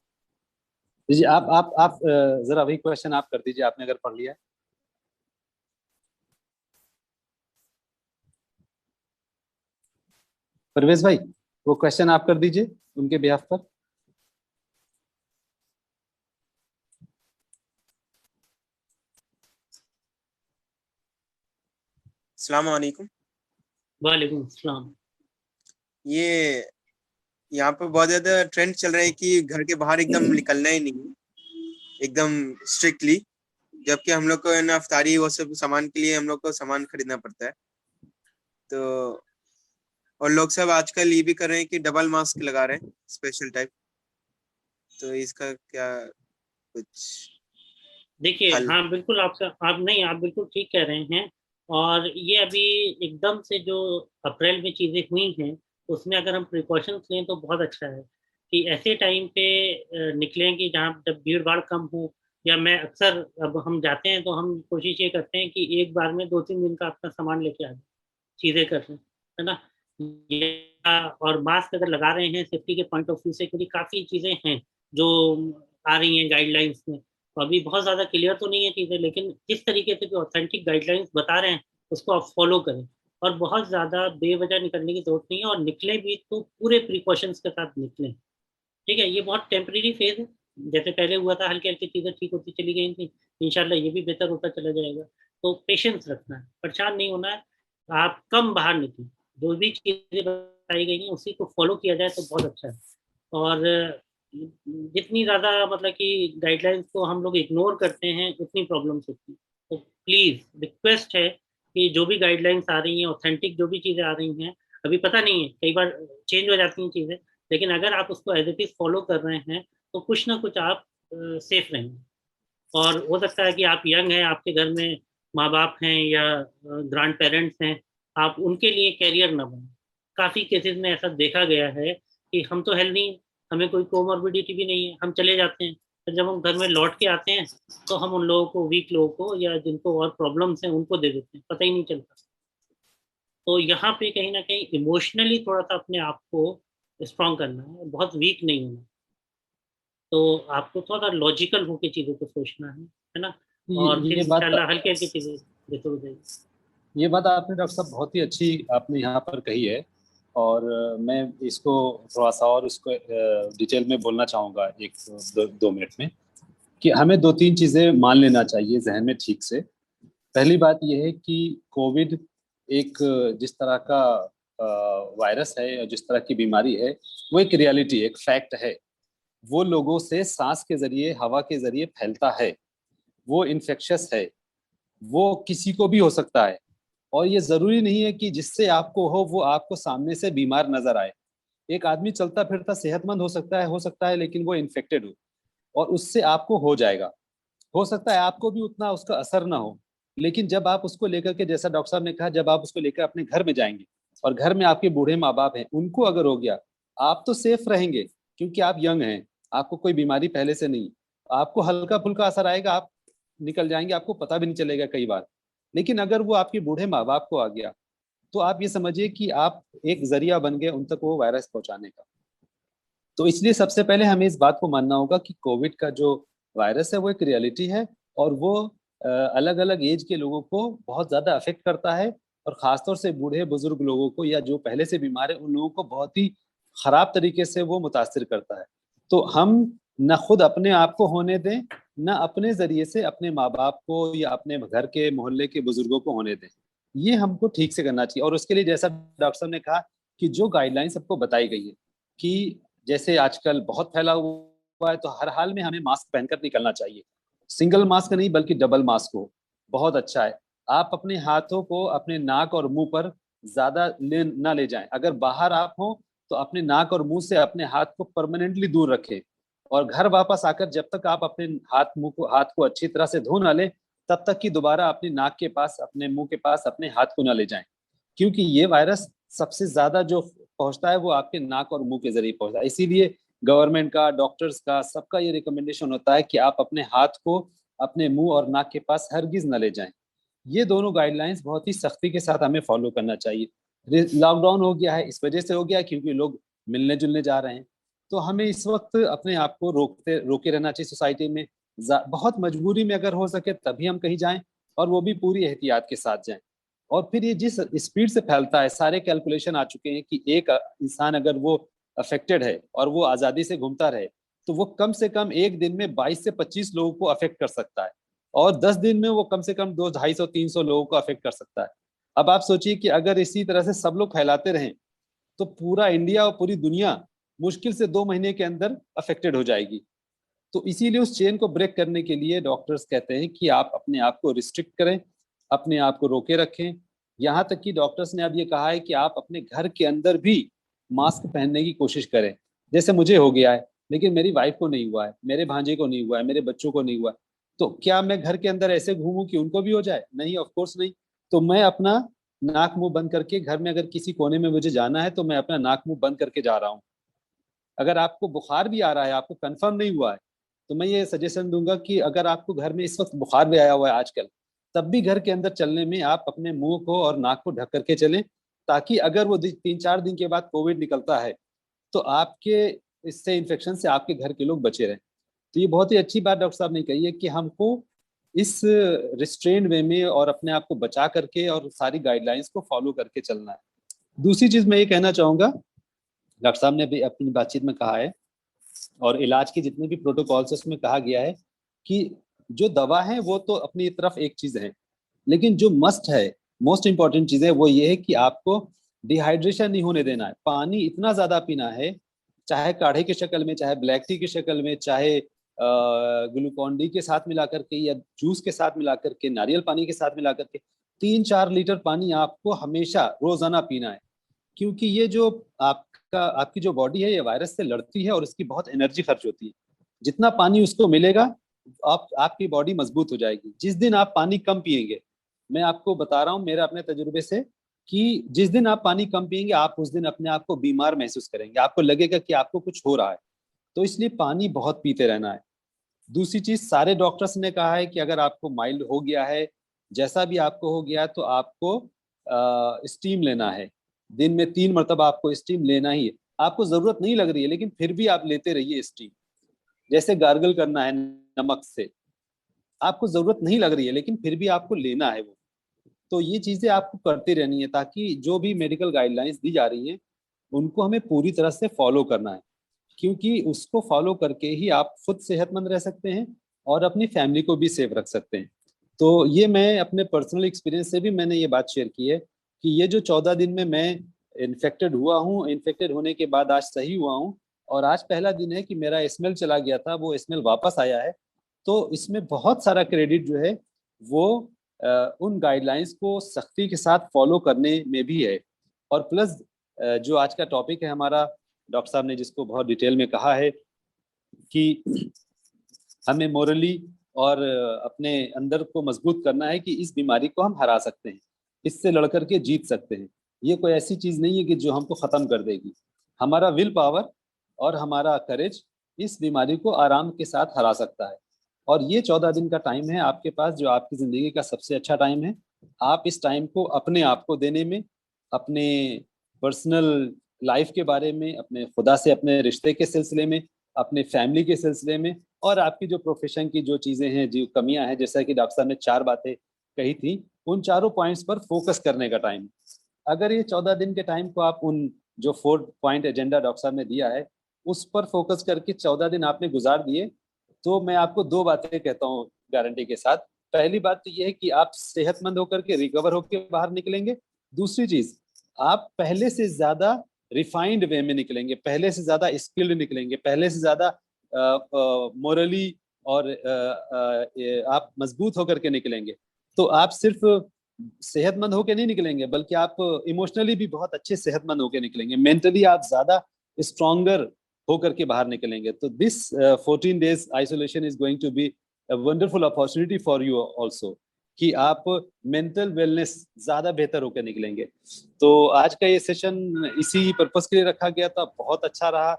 जी आप जरा अभी क्वेश्चन आप कर दीजिए, आपने अगर पढ़ लिया है। परवेज भाई, वो क्वेश्चन आप कर दीजिए उनके बिहाफ पर। अस्सलाम वालेकुम। वालेकुम अस्सलाम। ये यहाँ पे बहुत ज्यादा ट्रेंड चल रहा है कि घर के बाहर एकदम निकलना ही नहीं, एकदम स्ट्रिक्टली, जबकि हम लोग को है ना अफ्तारी वो सब सामान के लिए हम लोग को सामान खरीदना पड़ता है। तो और लोग सब आजकल ये भी कर रहे हैं कि डबल मास्क लगा रहे हैं, स्पेशल टाइप। तो इसका क्या कुछ देखिए, हल? हाँ बिल्कुल, आप नहीं, आप बिल्कुल ठीक कह रहे हैं। और ये अभी एकदम से जो अप्रैल में चीजें हुई हैं, उसमें अगर हम प्रिकॉशंस लें तो बहुत अच्छा है कि ऐसे टाइम पे निकलें कि जहाँ जब भीड़ भाड़ कम हो। या मैं अक्सर, अब हम जाते हैं तो हम कोशिश ये करते हैं कि एक बार में 2-3 दिन का अपना सामान लेके आ जाए, चीजें कर लें, है ना। और मास्क अगर लगा रहे हैं सेफ्टी के पॉइंट ऑफ व्यू से, क्योंकि काफी चीजें हैं जो आ रही हैं गाइडलाइंस में। तो अभी बहुत ज्यादा क्लियर तो नहीं है चीजें, लेकिन जिस तरीके से जो ऑथेंटिक गाइडलाइंस बता रहे हैं उसको आप फॉलो करें। और बहुत ज्यादा बेवजह निकलने की जरूरत नहीं है, और निकले भी तो पूरे प्रिकॉशंस के साथ निकलें। ठीक है, ये बहुत टेम्परेरी फेज है। जैसे पहले हुआ था, हल्की हल्की चीजें ठीक होती चली गई थी, इंशाल्लाह ये भी बेहतर होता चला जाएगा। तो पेशेंस रखना है, परेशान नहीं होना है। आप कम बाहर निकलें, जो भी चीजें बताई गई हैं उसी को फॉलो किया जाए तो बहुत अच्छा है। और जितनी ज्यादा मतलब कि गाइडलाइंस को हम लोग इग्नोर करते हैं उतनी प्रॉब्लम्स होती हैं। तो प्लीज रिक्वेस्ट है कि जो भी गाइडलाइंस आ रही हैं, ऑथेंटिक जो भी चीजें आ रही हैं, अभी पता नहीं है, कई बार चेंज हो जाती हैं चीज़ें, लेकिन अगर आप उसको एज इट इज फॉलो कर रहे हैं तो कुछ ना कुछ आप सेफ रहेंगे। और हो सकता है कि आप यंग हैं, आपके घर में माँ बाप हैं या ग्रैंड पेरेंट्स हैं, आप उनके लिए कैरियर ना बने। काफ़ी केसेस में ऐसा देखा गया है कि हम तो हेल्दी हैं, हमें कोई कोमॉर्बिडिटी भी नहीं है, हम चले जाते हैं, फिर जब हम घर में लौट के आते हैं तो हम उन लोगों को, वीक लोगों को या जिनको और प्रॉब्लम्स हैं उनको दे देते हैं, पता ही नहीं चलता। तो यहाँ पे कहीं ना कहीं इमोशनली थोड़ा सा अपने आप को स्ट्रॉन्ग करना है, बहुत वीक नहीं होना। तो आपको थोड़ा लॉजिकल होकर चीज़ों को सोचना है ना, और फिर ये बात इंशाल्लाह हल्के हल्के चीज़ें बेहतर हो जाएगी। ये बात आपने डॉक्टर साहब बहुत ही अच्छी आपने यहाँ पर कही है, और मैं इसको थोड़ा सा और इसको डिटेल में बोलना चाहूँगा एक दो मिनट में, कि हमें 2-3 चीज़ें मान लेना चाहिए जहन में ठीक से। पहली बात यह है कि कोविड एक जिस तरह का वायरस है, जिस तरह की बीमारी है, वो एक रियलिटी, एक फैक्ट है। वो लोगों से सांस के जरिए, हवा के जरिए फैलता है, वो इन्फेक्शस है, वो किसी को भी हो सकता है। और ये जरूरी नहीं है कि जिससे आपको हो वो आपको सामने से बीमार नजर आए। एक आदमी चलता फिरता सेहतमंद हो सकता है, लेकिन वो इन्फेक्टेड हो और उससे आपको हो जाएगा। हो सकता है आपको भी उतना उसका असर ना हो, लेकिन जब आप उसको लेकर के, जैसा डॉक्टर साहब ने कहा, जब आप उसको लेकर अपने घर में जाएंगे और घर में आपके बूढ़े माँ बाप हैं, उनको अगर हो गया, आप तो सेफ रहेंगे क्योंकि आप यंग हैं, आपको कोई बीमारी पहले से नहीं, आपको हल्का फुल्का असर आएगा, आप निकल जाएंगे, आपको पता भी नहीं चलेगा कई बार। लेकिन अगर वो आपके बूढ़े माँ बाप को आ गया तो आप ये समझिए कि आप एक जरिया बन गए उन तक वो वायरस पहुंचाने का। तो इसलिए सबसे पहले हमें इस बात को मानना होगा कि कोविड का जो वायरस है वो एक रियलिटी है, और वो अलग अलग एज के लोगों को बहुत ज़्यादा अफेक्ट करता है, और ख़ासतौर से बूढ़े बुजुर्ग लोगों को या जो पहले से बीमार है उन लोगों को बहुत ही ख़राब तरीके से वो मुतासिर करता है। तो हम न खुद अपने आप को होने दें, न अपने ज़रिए से अपने माँ बाप को या अपने घर के मोहल्ले के बुजुर्गों को होने दें। ये हमको ठीक से करना चाहिए। और उसके लिए जैसा डॉक्टर साहब ने कहा कि जो गाइडलाइन सबको बताई गई है कि जैसे आजकल बहुत फैला हुआ है, तो हर हाल में हमें मास्क पहनकर निकलना चाहिए। सिंगल मास्क नहीं बल्कि डबल मास्क हो, बहुत अच्छा है। आप अपने हाथों को अपने नाक और मुंह पर ज्यादा ना ले जाएं। अगर बाहर आप हो तो अपने नाक और मुंह से अपने हाथ को परमानेंटली दूर रखें, और घर वापस आकर जब तक आप अपने हाथ को अच्छी तरह से धो ना ले, तब तक कि दोबारा अपनी नाक के पास, अपने मुंह के पास अपने हाथ को ना ले जाएं, क्योंकि ये वायरस सबसे ज्यादा जो पहुंचता है वो आपके नाक और मुंह के जरिए पहुंचता है। इसीलिए गवर्नमेंट का, डॉक्टर्स का, सबका ये रिकमेंडेशन होता है कि आप अपने हाथ को अपने मुंह और नाक के पास हरगिज न ले जाएं। ये दोनों गाइडलाइंस बहुत ही सख्ती के साथ हमें फॉलो करना चाहिए। लॉकडाउन हो गया है, इस वजह से हो गया क्योंकि लोग मिलने जुलने जा रहे हैं, तो हमें इस वक्त अपने आप को रोके रहना चाहिए सोसाइटी में। बहुत मजबूरी में अगर हो सके तभी हम कहीं जाएं, और वो भी पूरी एहतियात के साथ जाएं। और फिर ये जिस स्पीड से फैलता है, सारे कैलकुलेशन आ चुके हैं कि एक इंसान अगर वो अफेक्टेड है और वो आज़ादी से घूमता रहे, तो वो कम से कम एक दिन में 22 से 25 लोगों को अफेक्ट कर सकता है, और 10 दिन में वो कम से कम 200-250-300 लोगों को अफेक्ट कर सकता है। अब आप सोचिए कि अगर इसी तरह से सब लोग फैलाते रहें तो पूरा इंडिया और पूरी दुनिया मुश्किल से 2 महीने के अंदर अफेक्टेड हो जाएगी। तो इसीलिए उस चेन को ब्रेक करने के लिए डॉक्टर्स कहते हैं कि आप अपने आप को रिस्ट्रिक्ट करें, अपने आप को रोके रखें। यहाँ तक कि डॉक्टर्स ने अब ये कहा है कि आप अपने घर के अंदर भी मास्क पहनने की कोशिश करें। जैसे मुझे हो गया है, लेकिन मेरी वाइफ को नहीं हुआ है, मेरे भांजे को नहीं हुआ है, मेरे बच्चों को नहीं हुआ है, तो क्या मैं घर के अंदर ऐसे घूमूं कि उनको भी हो जाए? नहीं, ऑफ कोर्स नहीं। तो मैं अपना नाक मुंह बंद करके, घर में अगर किसी कोने में मुझे जाना है तो मैं अपना नाक मुंह बंद करके जा रहा हूँ। अगर आपको बुखार भी आ रहा है, आपको कंफर्म नहीं हुआ है, तो मैं ये सजेशन दूंगा कि अगर आपको घर में इस वक्त बुखार भी आया हुआ है आजकल, तब भी घर के अंदर चलने में आप अपने मुंह को और नाक को ढक करके चलें, ताकि अगर वो 3-4 दिन के बाद कोविड निकलता है तो आपके इससे इन्फेक्शन से आपके घर के लोग बचे रहें। तो ये बहुत ही अच्छी बात डॉक्टर साहब ने कही है कि हमको इस रिस्ट्रेन वे में और अपने आप को बचा करके और सारी गाइडलाइंस को फॉलो करके चलना है। दूसरी चीज मैं ये कहना चाहूंगा, डॉक्टर साहब ने भी अपनी बातचीत में कहा है, और इलाज के जितने भी प्रोटोकॉल्स उसमें कहा गया है कि जो दवा है वो तो अपनी तरफ एक चीज है, लेकिन जो मस्ट है, मोस्ट इंपॉर्टेंट चीज है, वो ये है कि आपको डिहाइड्रेशन नहीं होने देना है। पानी इतना ज्यादा पीना है, चाहे काढ़े की शक्ल में, चाहे ब्लैक टी की शक्ल में, चाहे ग्लूकॉन डी के साथ मिला करके, या जूस के साथ मिला करके, नारियल पानी के साथ मिला करके, 3-4 लीटर पानी आपको हमेशा रोजाना पीना है। क्योंकि ये जो आपकी जो बॉडी है ये वायरस से लड़ती है और इसकी बहुत एनर्जी खर्च होती है। जितना पानी उसको मिलेगा आपकी बॉडी मजबूत हो जाएगी। जिस दिन आप पानी कम पिएंगे, मैं आपको बता रहा हूँ मेरे अपने तजुर्बे से, कि जिस दिन आप पानी कम पिएंगे आप उस दिन अपने आप को बीमार महसूस करेंगे, आपको लगेगा कि आपको कुछ हो रहा है। तो इसलिए पानी बहुत पीते रहना है। दूसरी चीज, सारे डॉक्टर्स ने कहा है कि अगर आपको माइल्ड हो गया है, जैसा भी आपको हो गया, तो आपको स्टीम लेना है। दिन में 3 मरतबा आपको स्टीम लेना ही है। आपको जरूरत नहीं लग रही है लेकिन फिर भी आप लेते रहिए स्टीम। जैसे गार्गल करना है नमक से, आपको जरूरत नहीं लग रही है लेकिन फिर भी आपको लेना है वो। तो ये चीजें आपको करती रहनी है, ताकि जो भी मेडिकल गाइडलाइंस दी जा रही हैं उनको हमें पूरी तरह से फॉलो करना है, क्योंकि उसको फॉलो करके ही आप खुद सेहतमंद रह सकते हैं और अपनी फैमिली को भी सेफ रख सकते हैं। तो ये मैं अपने पर्सनल एक्सपीरियंस से भी मैंने ये बात शेयर की है कि ये जो 14 दिन में मैं इन्फेक्टेड हुआ हूँ, इन्फेक्टेड होने के बाद आज सही हुआ हूँ, और आज पहला दिन है कि मेरा स्मेल चला गया था, वो स्मेल वापस आया है। तो इसमें बहुत सारा क्रेडिट जो है वो उन गाइडलाइंस को सख्ती के साथ फॉलो करने में भी है। और प्लस जो आज का टॉपिक है हमारा, डॉक्टर साहब ने जिसको बहुत डिटेल में कहा है कि हमें मोरली और अपने अंदर को मजबूत करना है कि इस बीमारी को हम हरा सकते हैं, इससे लड़ करके जीत सकते हैं। ये कोई ऐसी चीज नहीं है कि जो हमको खत्म कर देगी। हमारा विल पावर और हमारा करेज इस बीमारी को आराम के साथ हरा सकता है। और ये 14 दिन का टाइम है आपके पास, जो आपकी जिंदगी का सबसे अच्छा टाइम है। आप इस टाइम को अपने आप को देने में, अपने पर्सनल लाइफ के बारे में, अपने खुदा से अपने रिश्ते के सिलसिले में, अपने फैमिली के सिलसिले में, और आपकी जो प्रोफेशन की जो चीज़ें हैं, जो कमियां हैं, जैसा कि डॉक्टर साहब ने 4 बातें कही थी, उन चारों पॉइंट्स पर फोकस करने का टाइम। अगर ये 14 दिन के टाइम को आप उन जो 4 पॉइंट एजेंडा डॉक्टर साहब ने दिया है उस पर फोकस करके 14 दिन आपने गुजार दिए, तो मैं आपको 2 बातें कहता हूँ गारंटी के साथ। पहली बात तो ये है कि आप सेहतमंद होकर के रिकवर होकर बाहर निकलेंगे। दूसरी चीज, आप पहले से ज्यादा रिफाइंड वे में निकलेंगे, पहले से ज्यादा स्किल्ड निकलेंगे, पहले से ज्यादा मोरली और आप मजबूत होकर के निकलेंगे। तो आप सिर्फ सेहतमंद होकर नहीं निकलेंगे, बल्कि आप इमोशनली भी बहुत अच्छे सेहतमंद होकर निकलेंगे, मेंटली आप ज्यादा स्ट्रॉन्गर होकर के बाहर निकलेंगे। तो this 14 days isolation is going to be a wonderful opportunity for you also, कि आप मेंटल वेलनेस ज्यादा बेहतर होकर निकलेंगे। तो आज का ये सेशन इसी पर्पस के लिए रखा गया था, बहुत अच्छा रहा।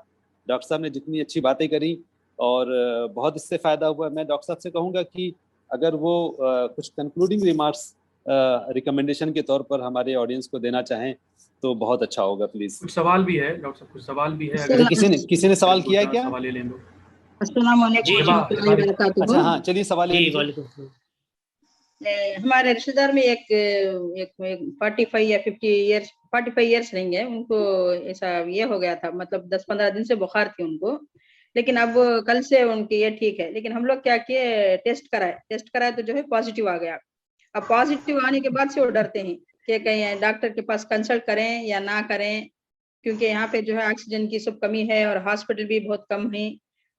डॉक्टर साहब ने जितनी अच्छी बातें करी और बहुत इससे फायदा हुआ। मैं डॉक्टर साहब से कहूँगा कि अगर वो कुछ कंक्लूडिंग रिमार्क्स रिकमेंडेशन के तौर पर हमारे ऑडियंस को देना चाहें तो बहुत अच्छा होगा, प्लीज। कुछ सवाल भी है डॉक्टर साहब, कुछ सवाल भी है। अगर किसी ने सवाल किया है क्या? सवाल ले लें। अस्सलाम वालेकुम। अच्छा, हाँ, चलिए सवाल ले लीजिए। हमारे रिश्तेदार में एक 45 या 45 ईयर्स नहीं है, उनको ऐसा ये हो गया था, मतलब 10-15 दिन से बुखार थी उनको, लेकिन अब कल से उनकी ये ठीक है। लेकिन हम लोग क्या किए, टेस्ट कराए तो जो है पॉजिटिव आ गया। अब पॉजिटिव आने के बाद से वो डरते हैं कि कहीं डॉक्टर के पास कंसल्ट करें या ना करें, क्योंकि यहाँ पे जो है ऑक्सीजन की सब कमी है और हॉस्पिटल भी बहुत कम है।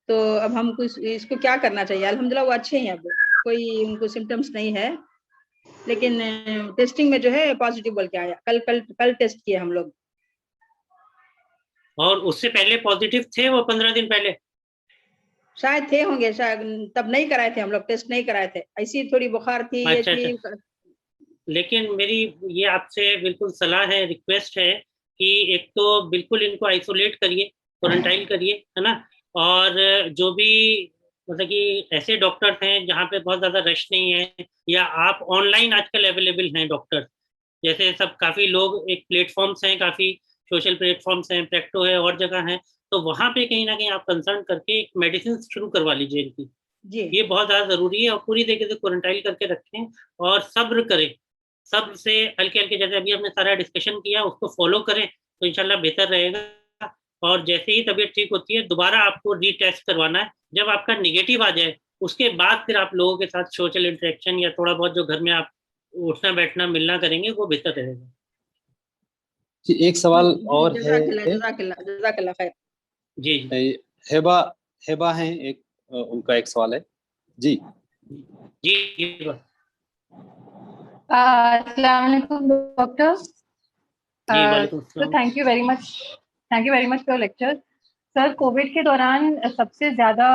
तो अब हमको इसको क्या करना चाहिए? अल्हम्दुलिल्लाह वो अच्छे हैं, अब कोई उनको सिम्टम्स नहीं है, लेकिन टेस्टिंग में जो है पॉजिटिव बोल के आया। कल टेस्ट किए हम लोग। और उससे पहले पॉजिटिव थे वो 15 दिन पहले? शायद थे होंगे, शायद तब नहीं कराए थे हम लोग, टेस्ट नहीं कराए थे, ऐसी थोड़ी बुखार थी। अच्छा, ये थी। लेकिन मेरी ये आपसे बिल्कुल सलाह है, रिक्वेस्ट है कि एक तो बिल्कुल इनको आइसोलेट करिए, क्वारंटाइन करिए, है ना। और जो भी मतलब कि ऐसे डॉक्टर हैं जहाँ पे बहुत ज्यादा रश नहीं है, या आप ऑनलाइन आजकल अवेलेबल हैं डॉक्टर, जैसे सब काफी लोग, एक प्लेटफॉर्म्स हैं, काफी सोशल प्लेटफॉर्म्स हैं, प्रैक्टो है और जगह है, तो वहाँ पे कहीं ना कहीं आप कंसल्ट करके एक मेडिसिन शुरू करवा लीजिए इनकी जी। ये बहुत ज्यादा जरूरी है। और पूरी तरीके से क्वारंटाइन करके रखें और सब्र करें, सब्र से हल्के हल्के, जैसे अभी हमने सारा डिस्कशन किया उसको फॉलो करें तो इंशाल्लाह बेहतर रहेगा। और जैसे ही तबीयत ठीक होती है दोबारा आपको रीटेस्ट करवाना है। जब आपका निगेटिव आ जाए उसके बाद फिर आप लोगों के साथ सोशल इंटरेक्शन या थोड़ा बहुत जो घर में आप उठना बैठना मिलना करेंगे वो बेहतर रहेगा जी। एक सवाल और है, जज़ाकल्लाह खैर। जी हेबा हैं, एक उनका एक सवाल है जी। जी अस्सलाम वालेकुम डॉक्टर। जी वालेकुम सर अस्सलाम। Thank you very much for lecture. Sir Covid के दौरान सबसे ज्यादा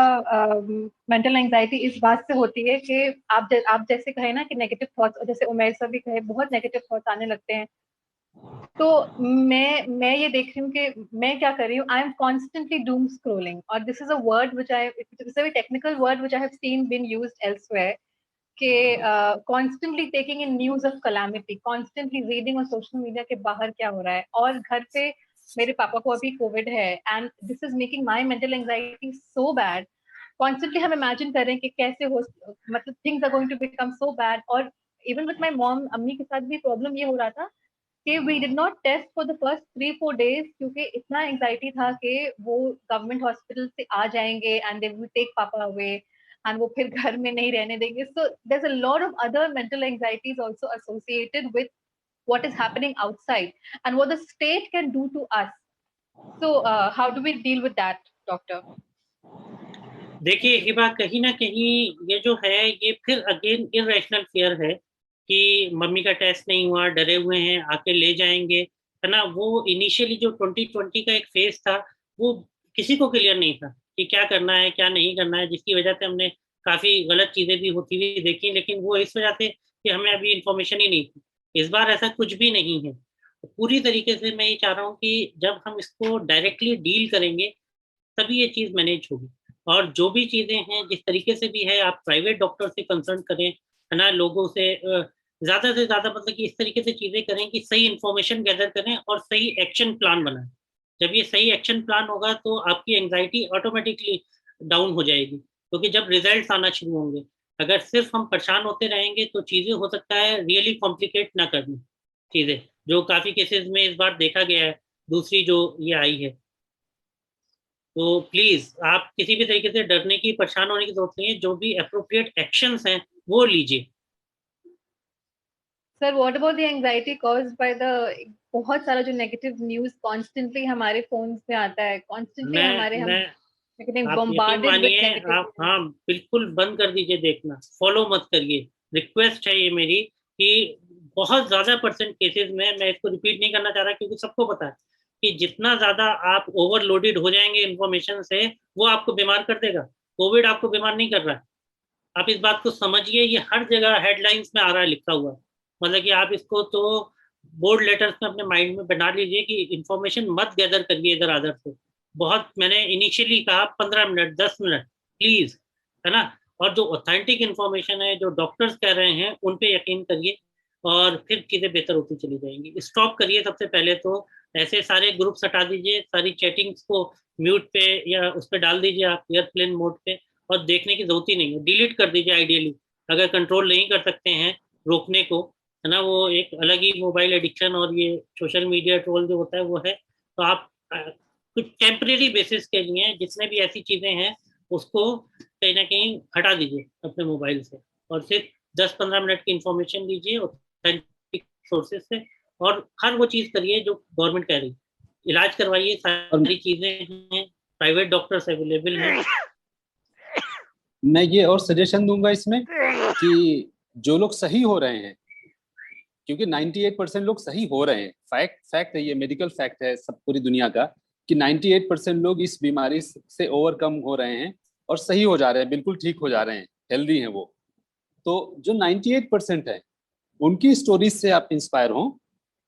मेंटल एंजाइटी इस बात से होती है कि आप जैसे कहे ना कि नेगेटिव थॉट्स, जैसे उमेर सर भी कहे, बहुत नेगेटिव थॉट्स आने लगते हैं। तो मैं ये देख रही हूँ कि मैं क्या कर रही हूँ, I am constantly doom scrolling, और this is a word which I, it's a very technical word which I have seen been used elsewhere, कि constantly taking in news of calamity, constantly reading on social media के बाहर क्या हो रहा है। और घर पे मेरे पापा को अभी कोविड है, and this is making my mental anxiety so bad. Constantly हम इमेजिन कर रहे हैं कि कैसे हो, मतलब things are going to become so bad. और इवन विद माई मॉम, अम्मी के साथ भी प्रॉब्लम ये हो रहा था कि we did not test for the first 3-4 days, क्योंकि इतना एंजाइटी था कि वो गवर्नमेंट हॉस्पिटल से आ जाएंगे एंड दे विल टेक पापा अवे, एंड वो फिर घर में नहीं रहने देंगे। So there is a lot of other mental anxieties also associated with what is happening outside and what the state can do to us. So how do we deal with that, doctor? देखिए हिबा, कहीं ना कहीं ये जो है ये फिर again irrational fear है कि मम्मी का टेस्ट नहीं हुआ, डरे हुए हैं, आके ले जाएंगे, है ना। वो इनिशियली जो 2020 का एक फेज था वो किसी को क्लियर नहीं था कि क्या करना है क्या नहीं करना है, जिसकी वजह से हमने काफी गलत चीजें भी होती हुई देखी, लेकिन वो इस वजह से कि हमें अभी इंफॉर्मेशन ही नहीं थी। इस बार ऐसा कुछ भी नहीं है। पूरी तरीके से मैं ये चाह रहा हूँ कि जब हम इसको डायरेक्टली डील करेंगे तभी ये चीज मैनेज होगी। और जो भी चीजें हैं जिस तरीके से भी है, आप प्राइवेट डॉक्टर से कंसल्ट करें, है ना, लोगों से ज्यादा से ज्यादा मतलब कि इस तरीके से चीजें करें कि सही इंफॉर्मेशन गैदर करें और सही एक्शन प्लान बनाएं। जब ये सही एक्शन प्लान होगा तो आपकी एंजाइटी ऑटोमेटिकली डाउन हो जाएगी, क्योंकि जब रिजल्ट्स आना शुरू होंगे, अगर सिर्फ हम परेशान होते रहेंगे तो चीजें हो सकता है रियली कॉम्प्लिकेट ना करनी चीजें, जो काफी केसेस में इस बार देखा गया है, दूसरी जो ये आई है। तो प्लीज आप किसी भी तरीके से डरने की, परेशान होने की जरूरत नहीं है, जो भी अप्रोप्रिएट एक्शंस हैं वो लीजिए। Sir what about the anxiety caused by the, बहुत सारा जो नेगेटिव न्यूज़ कॉन्स्टेंटली हमारे फोन्स में आता है, कॉन्स्टेंटली हमारे हम आप यकीन बॉम्बार्डेड विद मानिए, नेगेटिव। आप हाँ बिल्कुल बंद कर दीजिए देखना, फॉलो मत करिए। रिक्वेस्ट है ये मेरी कि बहुत ज्यादा परसेंट केसेस में, मैं इसको रिपीट नहीं करना चाह रहा क्योंकि सबको पता है कि जितना ज्यादा आप ओवरलोडेड हो जाएंगे इंफॉर्मेशन से वो आपको बीमार कर देगा। कोविड आपको बीमार नहीं कर रहा है, आप इस बात को समझिए। ये हर जगह हेडलाइंस में आ रहा है लिखा हुआ, मतलब कि आप इसको तो बोल्ड लेटर्स में अपने माइंड में बना लीजिए कि इंफॉर्मेशन मत गैदर करिए इधर आधर से। बहुत मैंने इनिशियली कहा 15 मिनट 10 मिनट प्लीज, है ना। और जो ऑथेंटिक इंफॉर्मेशन है, जो डॉक्टर्स कह रहे हैं, उन पे यकीन करिए और फिर चीजें बेहतर होती चली जाएंगी। स्टॉप करिए सबसे पहले तो, ऐसे सारे ग्रुप्स हटा दीजिए, सारी चैटिंग्स को म्यूट पे या उस पर डाल दीजिए आप एयरप्लेन मोड पे, और देखने की जरूरत ही नहीं है, डिलीट कर दीजिए आइडियली। अगर कंट्रोल नहीं कर सकते हैं रोकने को, है ना, वो एक अलग ही मोबाइल एडिक्शन और ये सोशल मीडिया ट्रोल जो होता है वो है, तो आप कुछ टेम्परेरी बेसिस के लिए जितने भी ऐसी चीजें हैं उसको कहीं ना कहीं हटा दीजिए अपने मोबाइल से, और सिर्फ 10-15 मिनट की इंफॉर्मेशन लीजिए ऑथेंटिक सोर्सेज से, और हर वो चीज करिए जो गवर्नमेंट कह रही है। इलाज करवाइए, सारी चीजें हैं, प्राइवेट डॉक्टर्स अवेलेबल हैं। मैं ये और सजेशन दूंगा इसमें कि जो लोग सही हो रहे हैं, क्योंकि 98% लोग सही हो रहे हैं, फैक्ट है, ये मेडिकल फैक्ट है सब पूरी दुनिया का, कि 98% लोग इस बीमारी से ओवरकम हो रहे हैं और सही हो जा रहे हैं, बिल्कुल ठीक हो जा रहे हैं, हेल्दी हैं वो। तो जो 98% है उनकी स्टोरीज से आप इंस्पायर हों।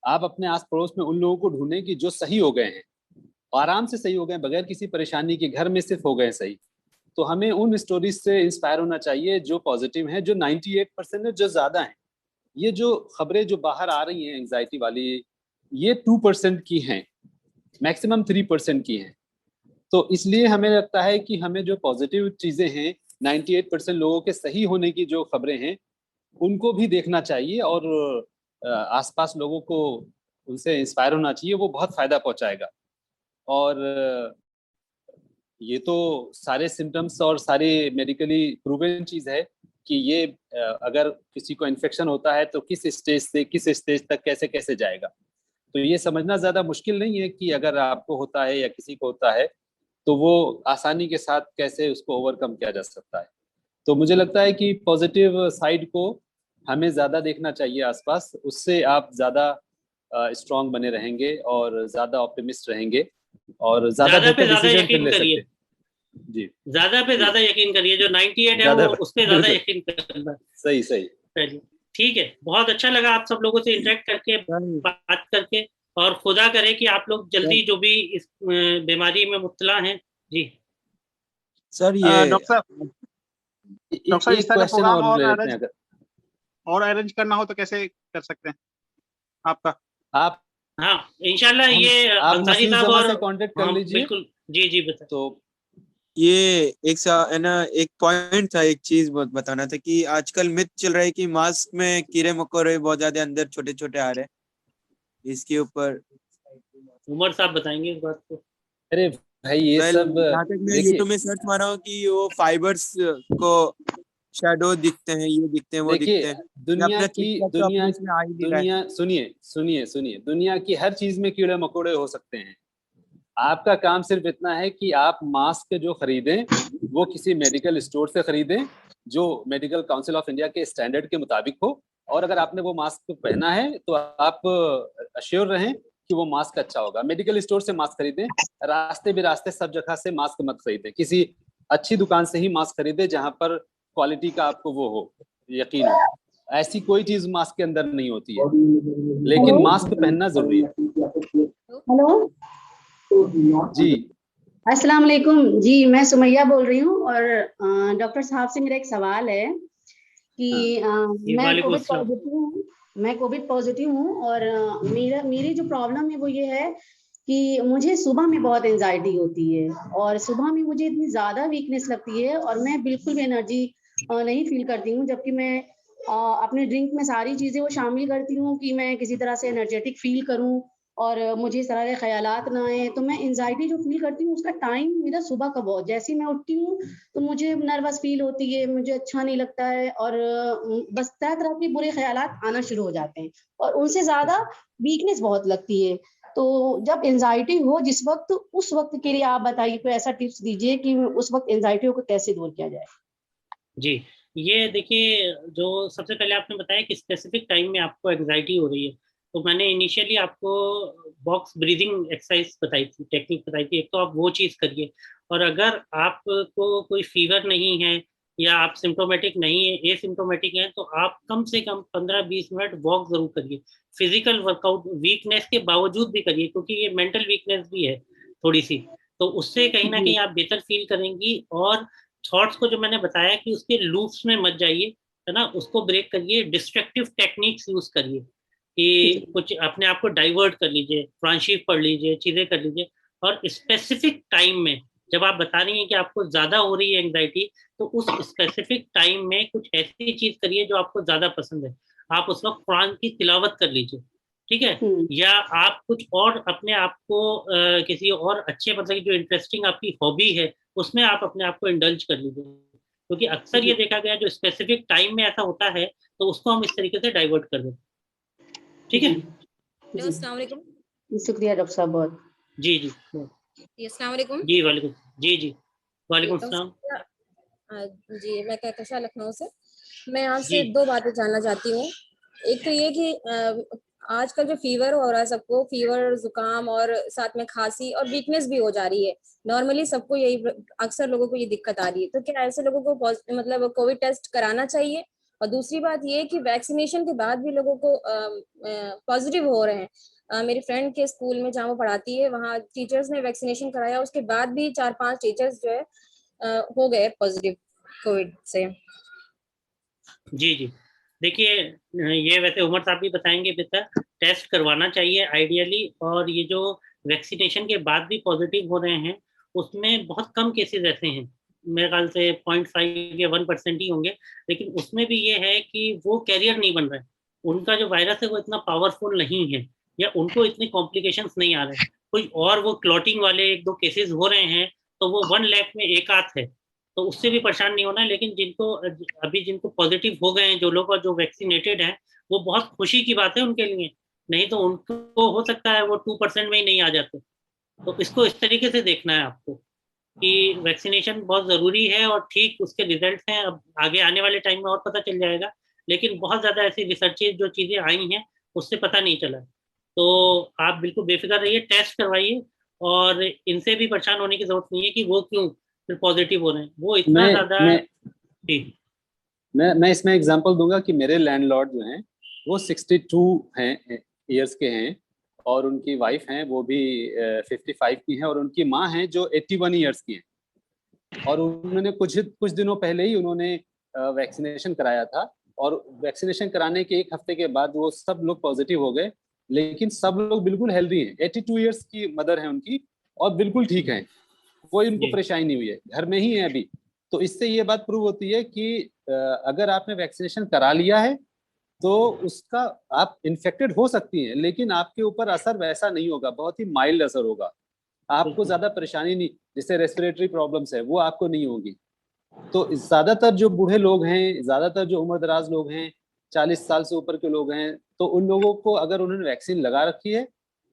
आप अपने आस पड़ोस में उन लोगों को ढूंढें कि जो सही हो गए हैं, आराम से सही हो गए, बगैर किसी परेशानी के, घर में सिर्फ हो गए सही। तो हमें उन स्टोरीज से इंस्पायर होना चाहिए जो पॉजिटिव हैं, जो 98% है, जो ज्यादा हैं। ये जो खबरें जो बाहर आ रही हैं एंजाइटी वाली, ये 2% की हैं, मैक्सिमम 3% की हैं। तो इसलिए हमें लगता है कि हमें जो पॉजिटिव चीजें हैं, 98% लोगों के सही होने की जो खबरें हैं, उनको भी देखना चाहिए और आसपास लोगों को उनसे इंस्पायर होना चाहिए, वो बहुत फायदा पहुंचाएगा। और ये तो सारे सिम्टम्स और सारी मेडिकली प्रूवन चीज है कि ये अगर किसी को इन्फेक्शन होता है तो किस स्टेज से किस स्टेज तक कैसे कैसे जाएगा। तो ये समझना ज्यादा मुश्किल नहीं है कि अगर आपको होता है या किसी को होता है तो वो आसानी के साथ कैसे उसको ओवरकम किया जा सकता है। तो मुझे लगता है कि पॉजिटिव साइड को हमें ज्यादा देखना चाहिए आसपास, उससे आप ज्यादा स्ट्रांग बने रहेंगे और ज्यादा ऑप्टिमिस्ट रहेंगे और ज्यादा ज्यादा पे बेहतर ज्यादा डिसीजन यकीन ले करिए, सकते। जी, ज्यादा पे ज्यादा यकीन करिए, जो 98 है ज्यादा वो उस पे ज्यादा बिल्कुल यकीन करना। सही सही। चलिए ठीक है, बहुत अच्छा लगा आप सब लोगों से इंटरेक्ट करके, बात करके, और खुदा करे कि आप लोग जल्दी जो भी इस बीमारी में मुब्तला हैं। जी सर ये डॉक्टर साहब इस एक तरह का क्वेश्चन प्रोग्राम और ले लेते हैं अगर और अरेंज करना हो तो कैसे कर सकते हैं आपका? आप हाँ इंशाल्लाह ये आप अंसारी नसीम साहब जमा और से कांटेक्ट कर हाँ लीजिए। बिल्कुल, जी जी बता। तो ये है ना, एक पॉइंट था, एक चीज बताना था कि आजकल मिथ चल रहा है कि मास्क में कीड़े मकोड़े बहुत ज्यादा अंदर छोटे छोटे आ रहे हैं, इसके ऊपर उमर साहब बताएंगे इस बात को। अरे भाई ये सब जहाँ तक मैं देखिए, यूट्यूब में सर्च मारा हूँ कि वो फाइबर्स को शैडो दिखते हैं, ये दिखते हैं, वो देखिए दिखते हैं। दुनिया अपना की चिपकल तो दुनिया अपने इसमें आ ही नहीं रहा है। दुनिया सुनिए सुनिए सुनिए, दुनिया की हर चीज में कीड़े मकोड़े हो सकते हैं। आपका काम सिर्फ इतना है कि आप मास्क जो खरीदें वो किसी मेडिकल स्टोर से खरीदें जो मेडिकल काउंसिल ऑफ इंडिया के स्टैंडर्ड के मुताबिक हो, और अगर आपने वो मास्क पहना है तो आप अश्योर रहें कि वो मास्क अच्छा होगा। मेडिकल स्टोर से मास्क खरीदें, रास्ते बिरास्ते सब जगह से मास्क मत खरीदें, किसी अच्छी दुकान से ही मास्क खरीदें जहां पर क्वालिटी का आपको वो हो, यकीन हो। ऐसी कोई चीज मास्क के अंदर नहीं होती है, लेकिन मास्क पहनना जरूरी है। हेलो जी अस्सलाम वालेकुम जी, मैं सुमैया बोल रही हूँ और डॉक्टर साहब से मेरा एक सवाल है कि जी, मैं वालेकुम कोविड अस्सलाम। पॉजिटिव हूँ। मैं कोविड पॉजिटिव हूँ और मेरी जो प्रॉब्लम है वो ये है कि मुझे सुबह में बहुत एंजाइटी होती है और सुबह में मुझे इतनी ज़्यादा वीकनेस लगती है और मैं बिल्कुल भी एनर्जी नहीं फील करती हूँ, जबकि मैं अपने ड्रिंक में सारी चीज़ें वो शामिल करती हूँ कि मैं किसी तरह से एनर्जेटिक फील करूँ और मुझे इस तरह के ख्यालात ना आए। तो मैं एंजाइटी जो फील करती हूँ उसका टाइम मेरा सुबह का बहुत, जैसे ही मैं उठती हूँ तो मुझे नर्वस फील होती है, मुझे अच्छा नहीं लगता है और बस तरह तरह के बुरे ख्यालात आना शुरू हो जाते हैं और उनसे ज्यादा वीकनेस बहुत लगती है। तो जब एंजाइटी हो जिस वक्त, उस वक्त के लिए आप बताइए, कोई ऐसा टिप्स दीजिए कि उस वक्त एंजाइटी को कैसे दूर किया जाए। जी ये देखिए, जो सबसे पहले आपने बताया कि स्पेसिफिक टाइम में आपको एंजाइटी हो रही है, तो मैंने इनिशियली आपको बॉक्स ब्रीदिंग एक्सरसाइज बताई थी, टेक्निक बताई थी। एक तो आप वो चीज़ करिए, और अगर आपको कोई फीवर नहीं है या आप सिम्टोमेटिक नहीं है, एसिम्टोमेटिक है, तो आप कम से कम 15-20 मिनट वॉक जरूर करिए। फिजिकल वर्कआउट वीकनेस के बावजूद भी करिए, क्योंकि ये मेंटल वीकनेस भी है थोड़ी सी, तो उससे कहीं ना कहीं आप बेहतर फील करेंगी। और थॉट्स को जो मैंने बताया कि उसके लूप्स में मत जाइए, है ना, उसको ब्रेक करिए, डिस्ट्रक्टिव टेक्निक्स यूज करिए कि कुछ अपने आप को डाइवर्ट कर लीजिए, फ्रांशीप पढ़ लीजिए, चीजें कर लीजिए। और स्पेसिफिक टाइम में, जब आप बता रही हैं कि आपको ज्यादा हो रही है एंग्जाइटी, तो उस स्पेसिफिक टाइम में कुछ ऐसी चीज करिए जो आपको ज्यादा पसंद है। आप उस वक्त कुरान की तिलावत कर लीजिए, ठीक है, या आप कुछ और अपने आप को किसी और अच्छे, मतलब जो इंटरेस्टिंग आपकी हॉबी है उसमें आप अपने आप को इंडल्ज कर लीजिए, क्योंकि अक्सर ये देखा गया जो स्पेसिफिक टाइम में ऐसा होता है तो उसको हम इस तरीके से डाइवर्ट कर देते हैं। ठीक है जी, अस्सलाम वालेकुम। शुक्रिया डॉक्टर साहब बहुत। जी जी अस्सलाम वालेकुम। जी वालेकुम, जी जी वालेकुम सलाम। जी मैं कहकशा लखनऊ से, मैं आपसे जी 2 बातें जानना चाहती हूँ। एक तो ये कि आजकल जो फीवर हो रहा है सबको, फीवर, जुकाम और साथ में खांसी और वीकनेस भी हो जा रही है। नॉर्मली सबको यही, अक्सर लोगों को ये दिक्कत आ रही है, तो क्या ऐसे लोगों को मतलब कोविड टेस्ट कराना चाहिए? और दूसरी बात ये कि वैक्सीनेशन के बाद भी लोगों को पॉजिटिव हो रहे हैं। मेरी फ्रेंड के स्कूल में जहाँ वो पढ़ाती है, वहाँ टीचर्स ने वैक्सीनेशन कराया, उसके बाद भी 4-5 टीचर्स जो है हो गए पॉजिटिव कोविड से। जी जी देखिए, ये वैसे उमर साहब भी बताएंगे बेहतर, टेस्ट करवाना चाहिए आइडियली। और ये जो वैक्सीनेशन के बाद भी पॉजिटिव हो रहे हैं उसमें बहुत कम केसेस ऐसे हैं, मेरे ख्याल से 0.5 या 1% ही होंगे, लेकिन उसमें भी ये है कि वो कैरियर नहीं बन रहा है, उनका जो वायरस है वो इतना पावरफुल नहीं है, या उनको इतने कॉम्प्लिकेशंस नहीं आ रहे हैं। कोई और वो क्लॉटिंग वाले 1-2 केसेस हो रहे हैं तो वो 1 लाख में एक आध है, तो उससे भी परेशान नहीं होना है। लेकिन जिनको पॉजिटिव हो गए हैं जो लोग, और जो वैक्सीनेटेड हैं, वो बहुत खुशी की बात है उनके लिए, नहीं तो उनको हो सकता है वो 2% में ही नहीं आ जाते। तो इसको इस तरीके से देखना है आपको कि वैक्सीनेशन बहुत ज़रूरी है, और ठीक उसके रिजल्ट हैं, अब आगे आने वाले टाइम में और पता चल जाएगा, लेकिन बहुत ज़्यादा ऐसी रिसर्चेज जो चीज़ें आई हैं उससे पता नहीं चला। तो आप बिल्कुल बेफिक्र रहिए, टेस्ट करवाइए, और इनसे भी परेशान होने की जरूरत नहीं है कि वो क्यों फिर पॉजिटिव हो रहे हैं, वो इतना ज्यादा। मैं इसमें एग्जांपल दूंगा कि मेरे लैंडलॉर्ड जो हैं वो 62 हैं ईयर्स के हैं, और उनकी वाइफ हैं वो भी 55 की हैं, और उनकी माँ हैं जो 81 ईयर्स की हैं। और उन्होंने कुछ दिनों पहले ही उन्होंने वैक्सीनेशन कराया था, और वैक्सीनेशन कराने के एक हफ्ते के बाद वो सब लोग पॉजिटिव हो गए, लेकिन सब लोग बिल्कुल हेल्दी हैं। 82 ईयर्स की मदर है उनकी, और बिल्कुल ठीक है, कोई उनको परेशानी नहीं हुई है, घर में ही है अभी। तो इससे ये बात प्रूव होती है कि अगर आपने वैक्सीनेशन करा लिया है तो उसका आप इन्फेक्टेड हो सकती हैं, लेकिन आपके ऊपर असर वैसा नहीं होगा, बहुत ही माइल्ड असर होगा, आपको ज्यादा परेशानी नहीं, जैसे रेस्पिरेटरी प्रॉब्लम्स है वो आपको नहीं होगी। तो ज्यादातर जो बूढ़े लोग हैं, ज्यादातर जो उम्र दराज लोग हैं, 40 साल से ऊपर के लोग हैं, तो उन लोगों को अगर उन्होंने वैक्सीन लगा रखी है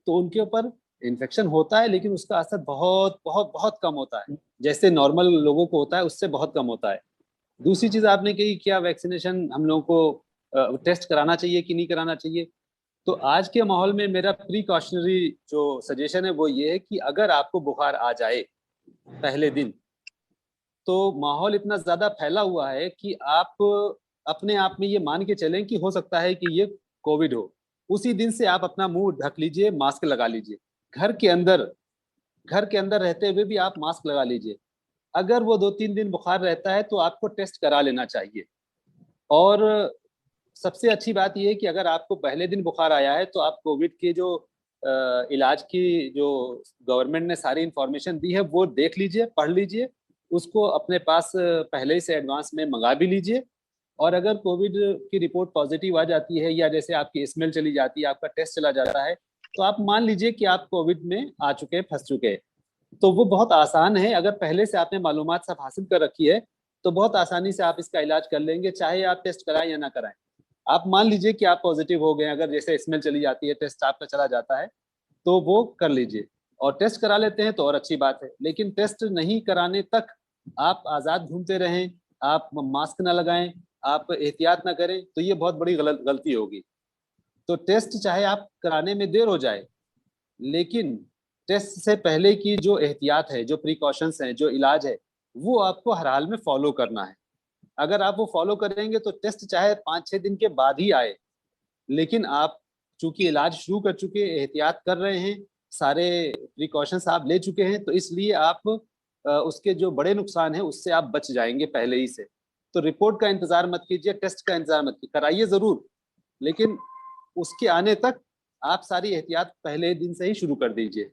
तो उनके ऊपर इन्फेक्शन होता है, लेकिन उसका असर बहुत बहुत बहुत कम होता है, जैसे नॉर्मल लोगों को होता है उससे बहुत कम होता है। दूसरी चीज आपने कही, क्या वैक्सीनेशन हम लोगों को टेस्ट कराना चाहिए कि नहीं कराना चाहिए? तो आज के माहौल में मेरा प्रिकॉशनरी जो सजेशन है वो ये है कि अगर आपको बुखार आ जाए पहले दिन, तो माहौल इतना ज्यादा फैला हुआ है कि आप अपने आप में ये मान के चलें कि हो सकता है कि ये कोविड हो। उसी दिन से आप अपना मुंह ढक लीजिए, मास्क लगा लीजिए, घर के अंदर रहते हुए भी आप मास्क लगा लीजिए। अगर वो 2-3 दिन बुखार रहता है तो आपको टेस्ट करा लेना चाहिए। और सबसे अच्छी बात यह है कि अगर आपको पहले दिन बुखार आया है तो आप कोविड के जो इलाज की जो गवर्नमेंट ने सारी इंफॉर्मेशन दी है वो देख लीजिए, पढ़ लीजिए, उसको अपने पास पहले से एडवांस में मंगा भी लीजिए। और अगर कोविड की रिपोर्ट पॉजिटिव आ जाती है, या जैसे आपकी स्मेल चली जाती है, आपका टेस्ट चला जाता है, तो आप मान लीजिए कि आप कोविड में आ चुके हैं, फंस चुके हैं। तो वो बहुत आसान है, अगर पहले से आपने मालूमात सब हासिल कर रखी है तो बहुत आसानी से आप इसका इलाज कर लेंगे, चाहे आप टेस्ट कराएं या ना कराएं। आप मान लीजिए कि आप पॉजिटिव हो गए, अगर जैसे स्मेल चली जाती है, टेस्ट आपका चला जाता है, तो वो कर लीजिए, और टेस्ट करा लेते हैं तो और अच्छी बात है। लेकिन टेस्ट नहीं कराने तक आप आज़ाद घूमते रहें, आप मास्क ना लगाएं, आप एहतियात ना करें, तो ये बहुत बड़ी गलती होगी। तो टेस्ट चाहे आप कराने में देर हो जाए, लेकिन टेस्ट से पहले की जो एहतियात है, जो प्रिकॉशंस हैं, जो इलाज है, वो आपको हर हाल में फॉलो करना है। अगर आप वो फॉलो करेंगे तो टेस्ट चाहे 5-6 दिन के बाद ही आए, लेकिन आप चूंकि इलाज शुरू कर चुके, एहतियात कर रहे हैं, सारे प्रिकॉशंस आप ले चुके हैं, तो इसलिए आप उसके जो बड़े नुकसान हैं उससे आप बच जाएंगे पहले ही से। तो रिपोर्ट का इंतजार मत कीजिए, टेस्ट का इंतजार मत कीजिए, कराइए जरूर, लेकिन उसके आने तक आप सारी एहतियात पहले दिन से ही शुरू कर दीजिए।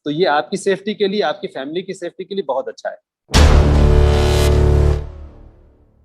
तो ये आपकी सेफ्टी के लिए, आपकी फैमिली की सेफ्टी के लिए बहुत अच्छा है।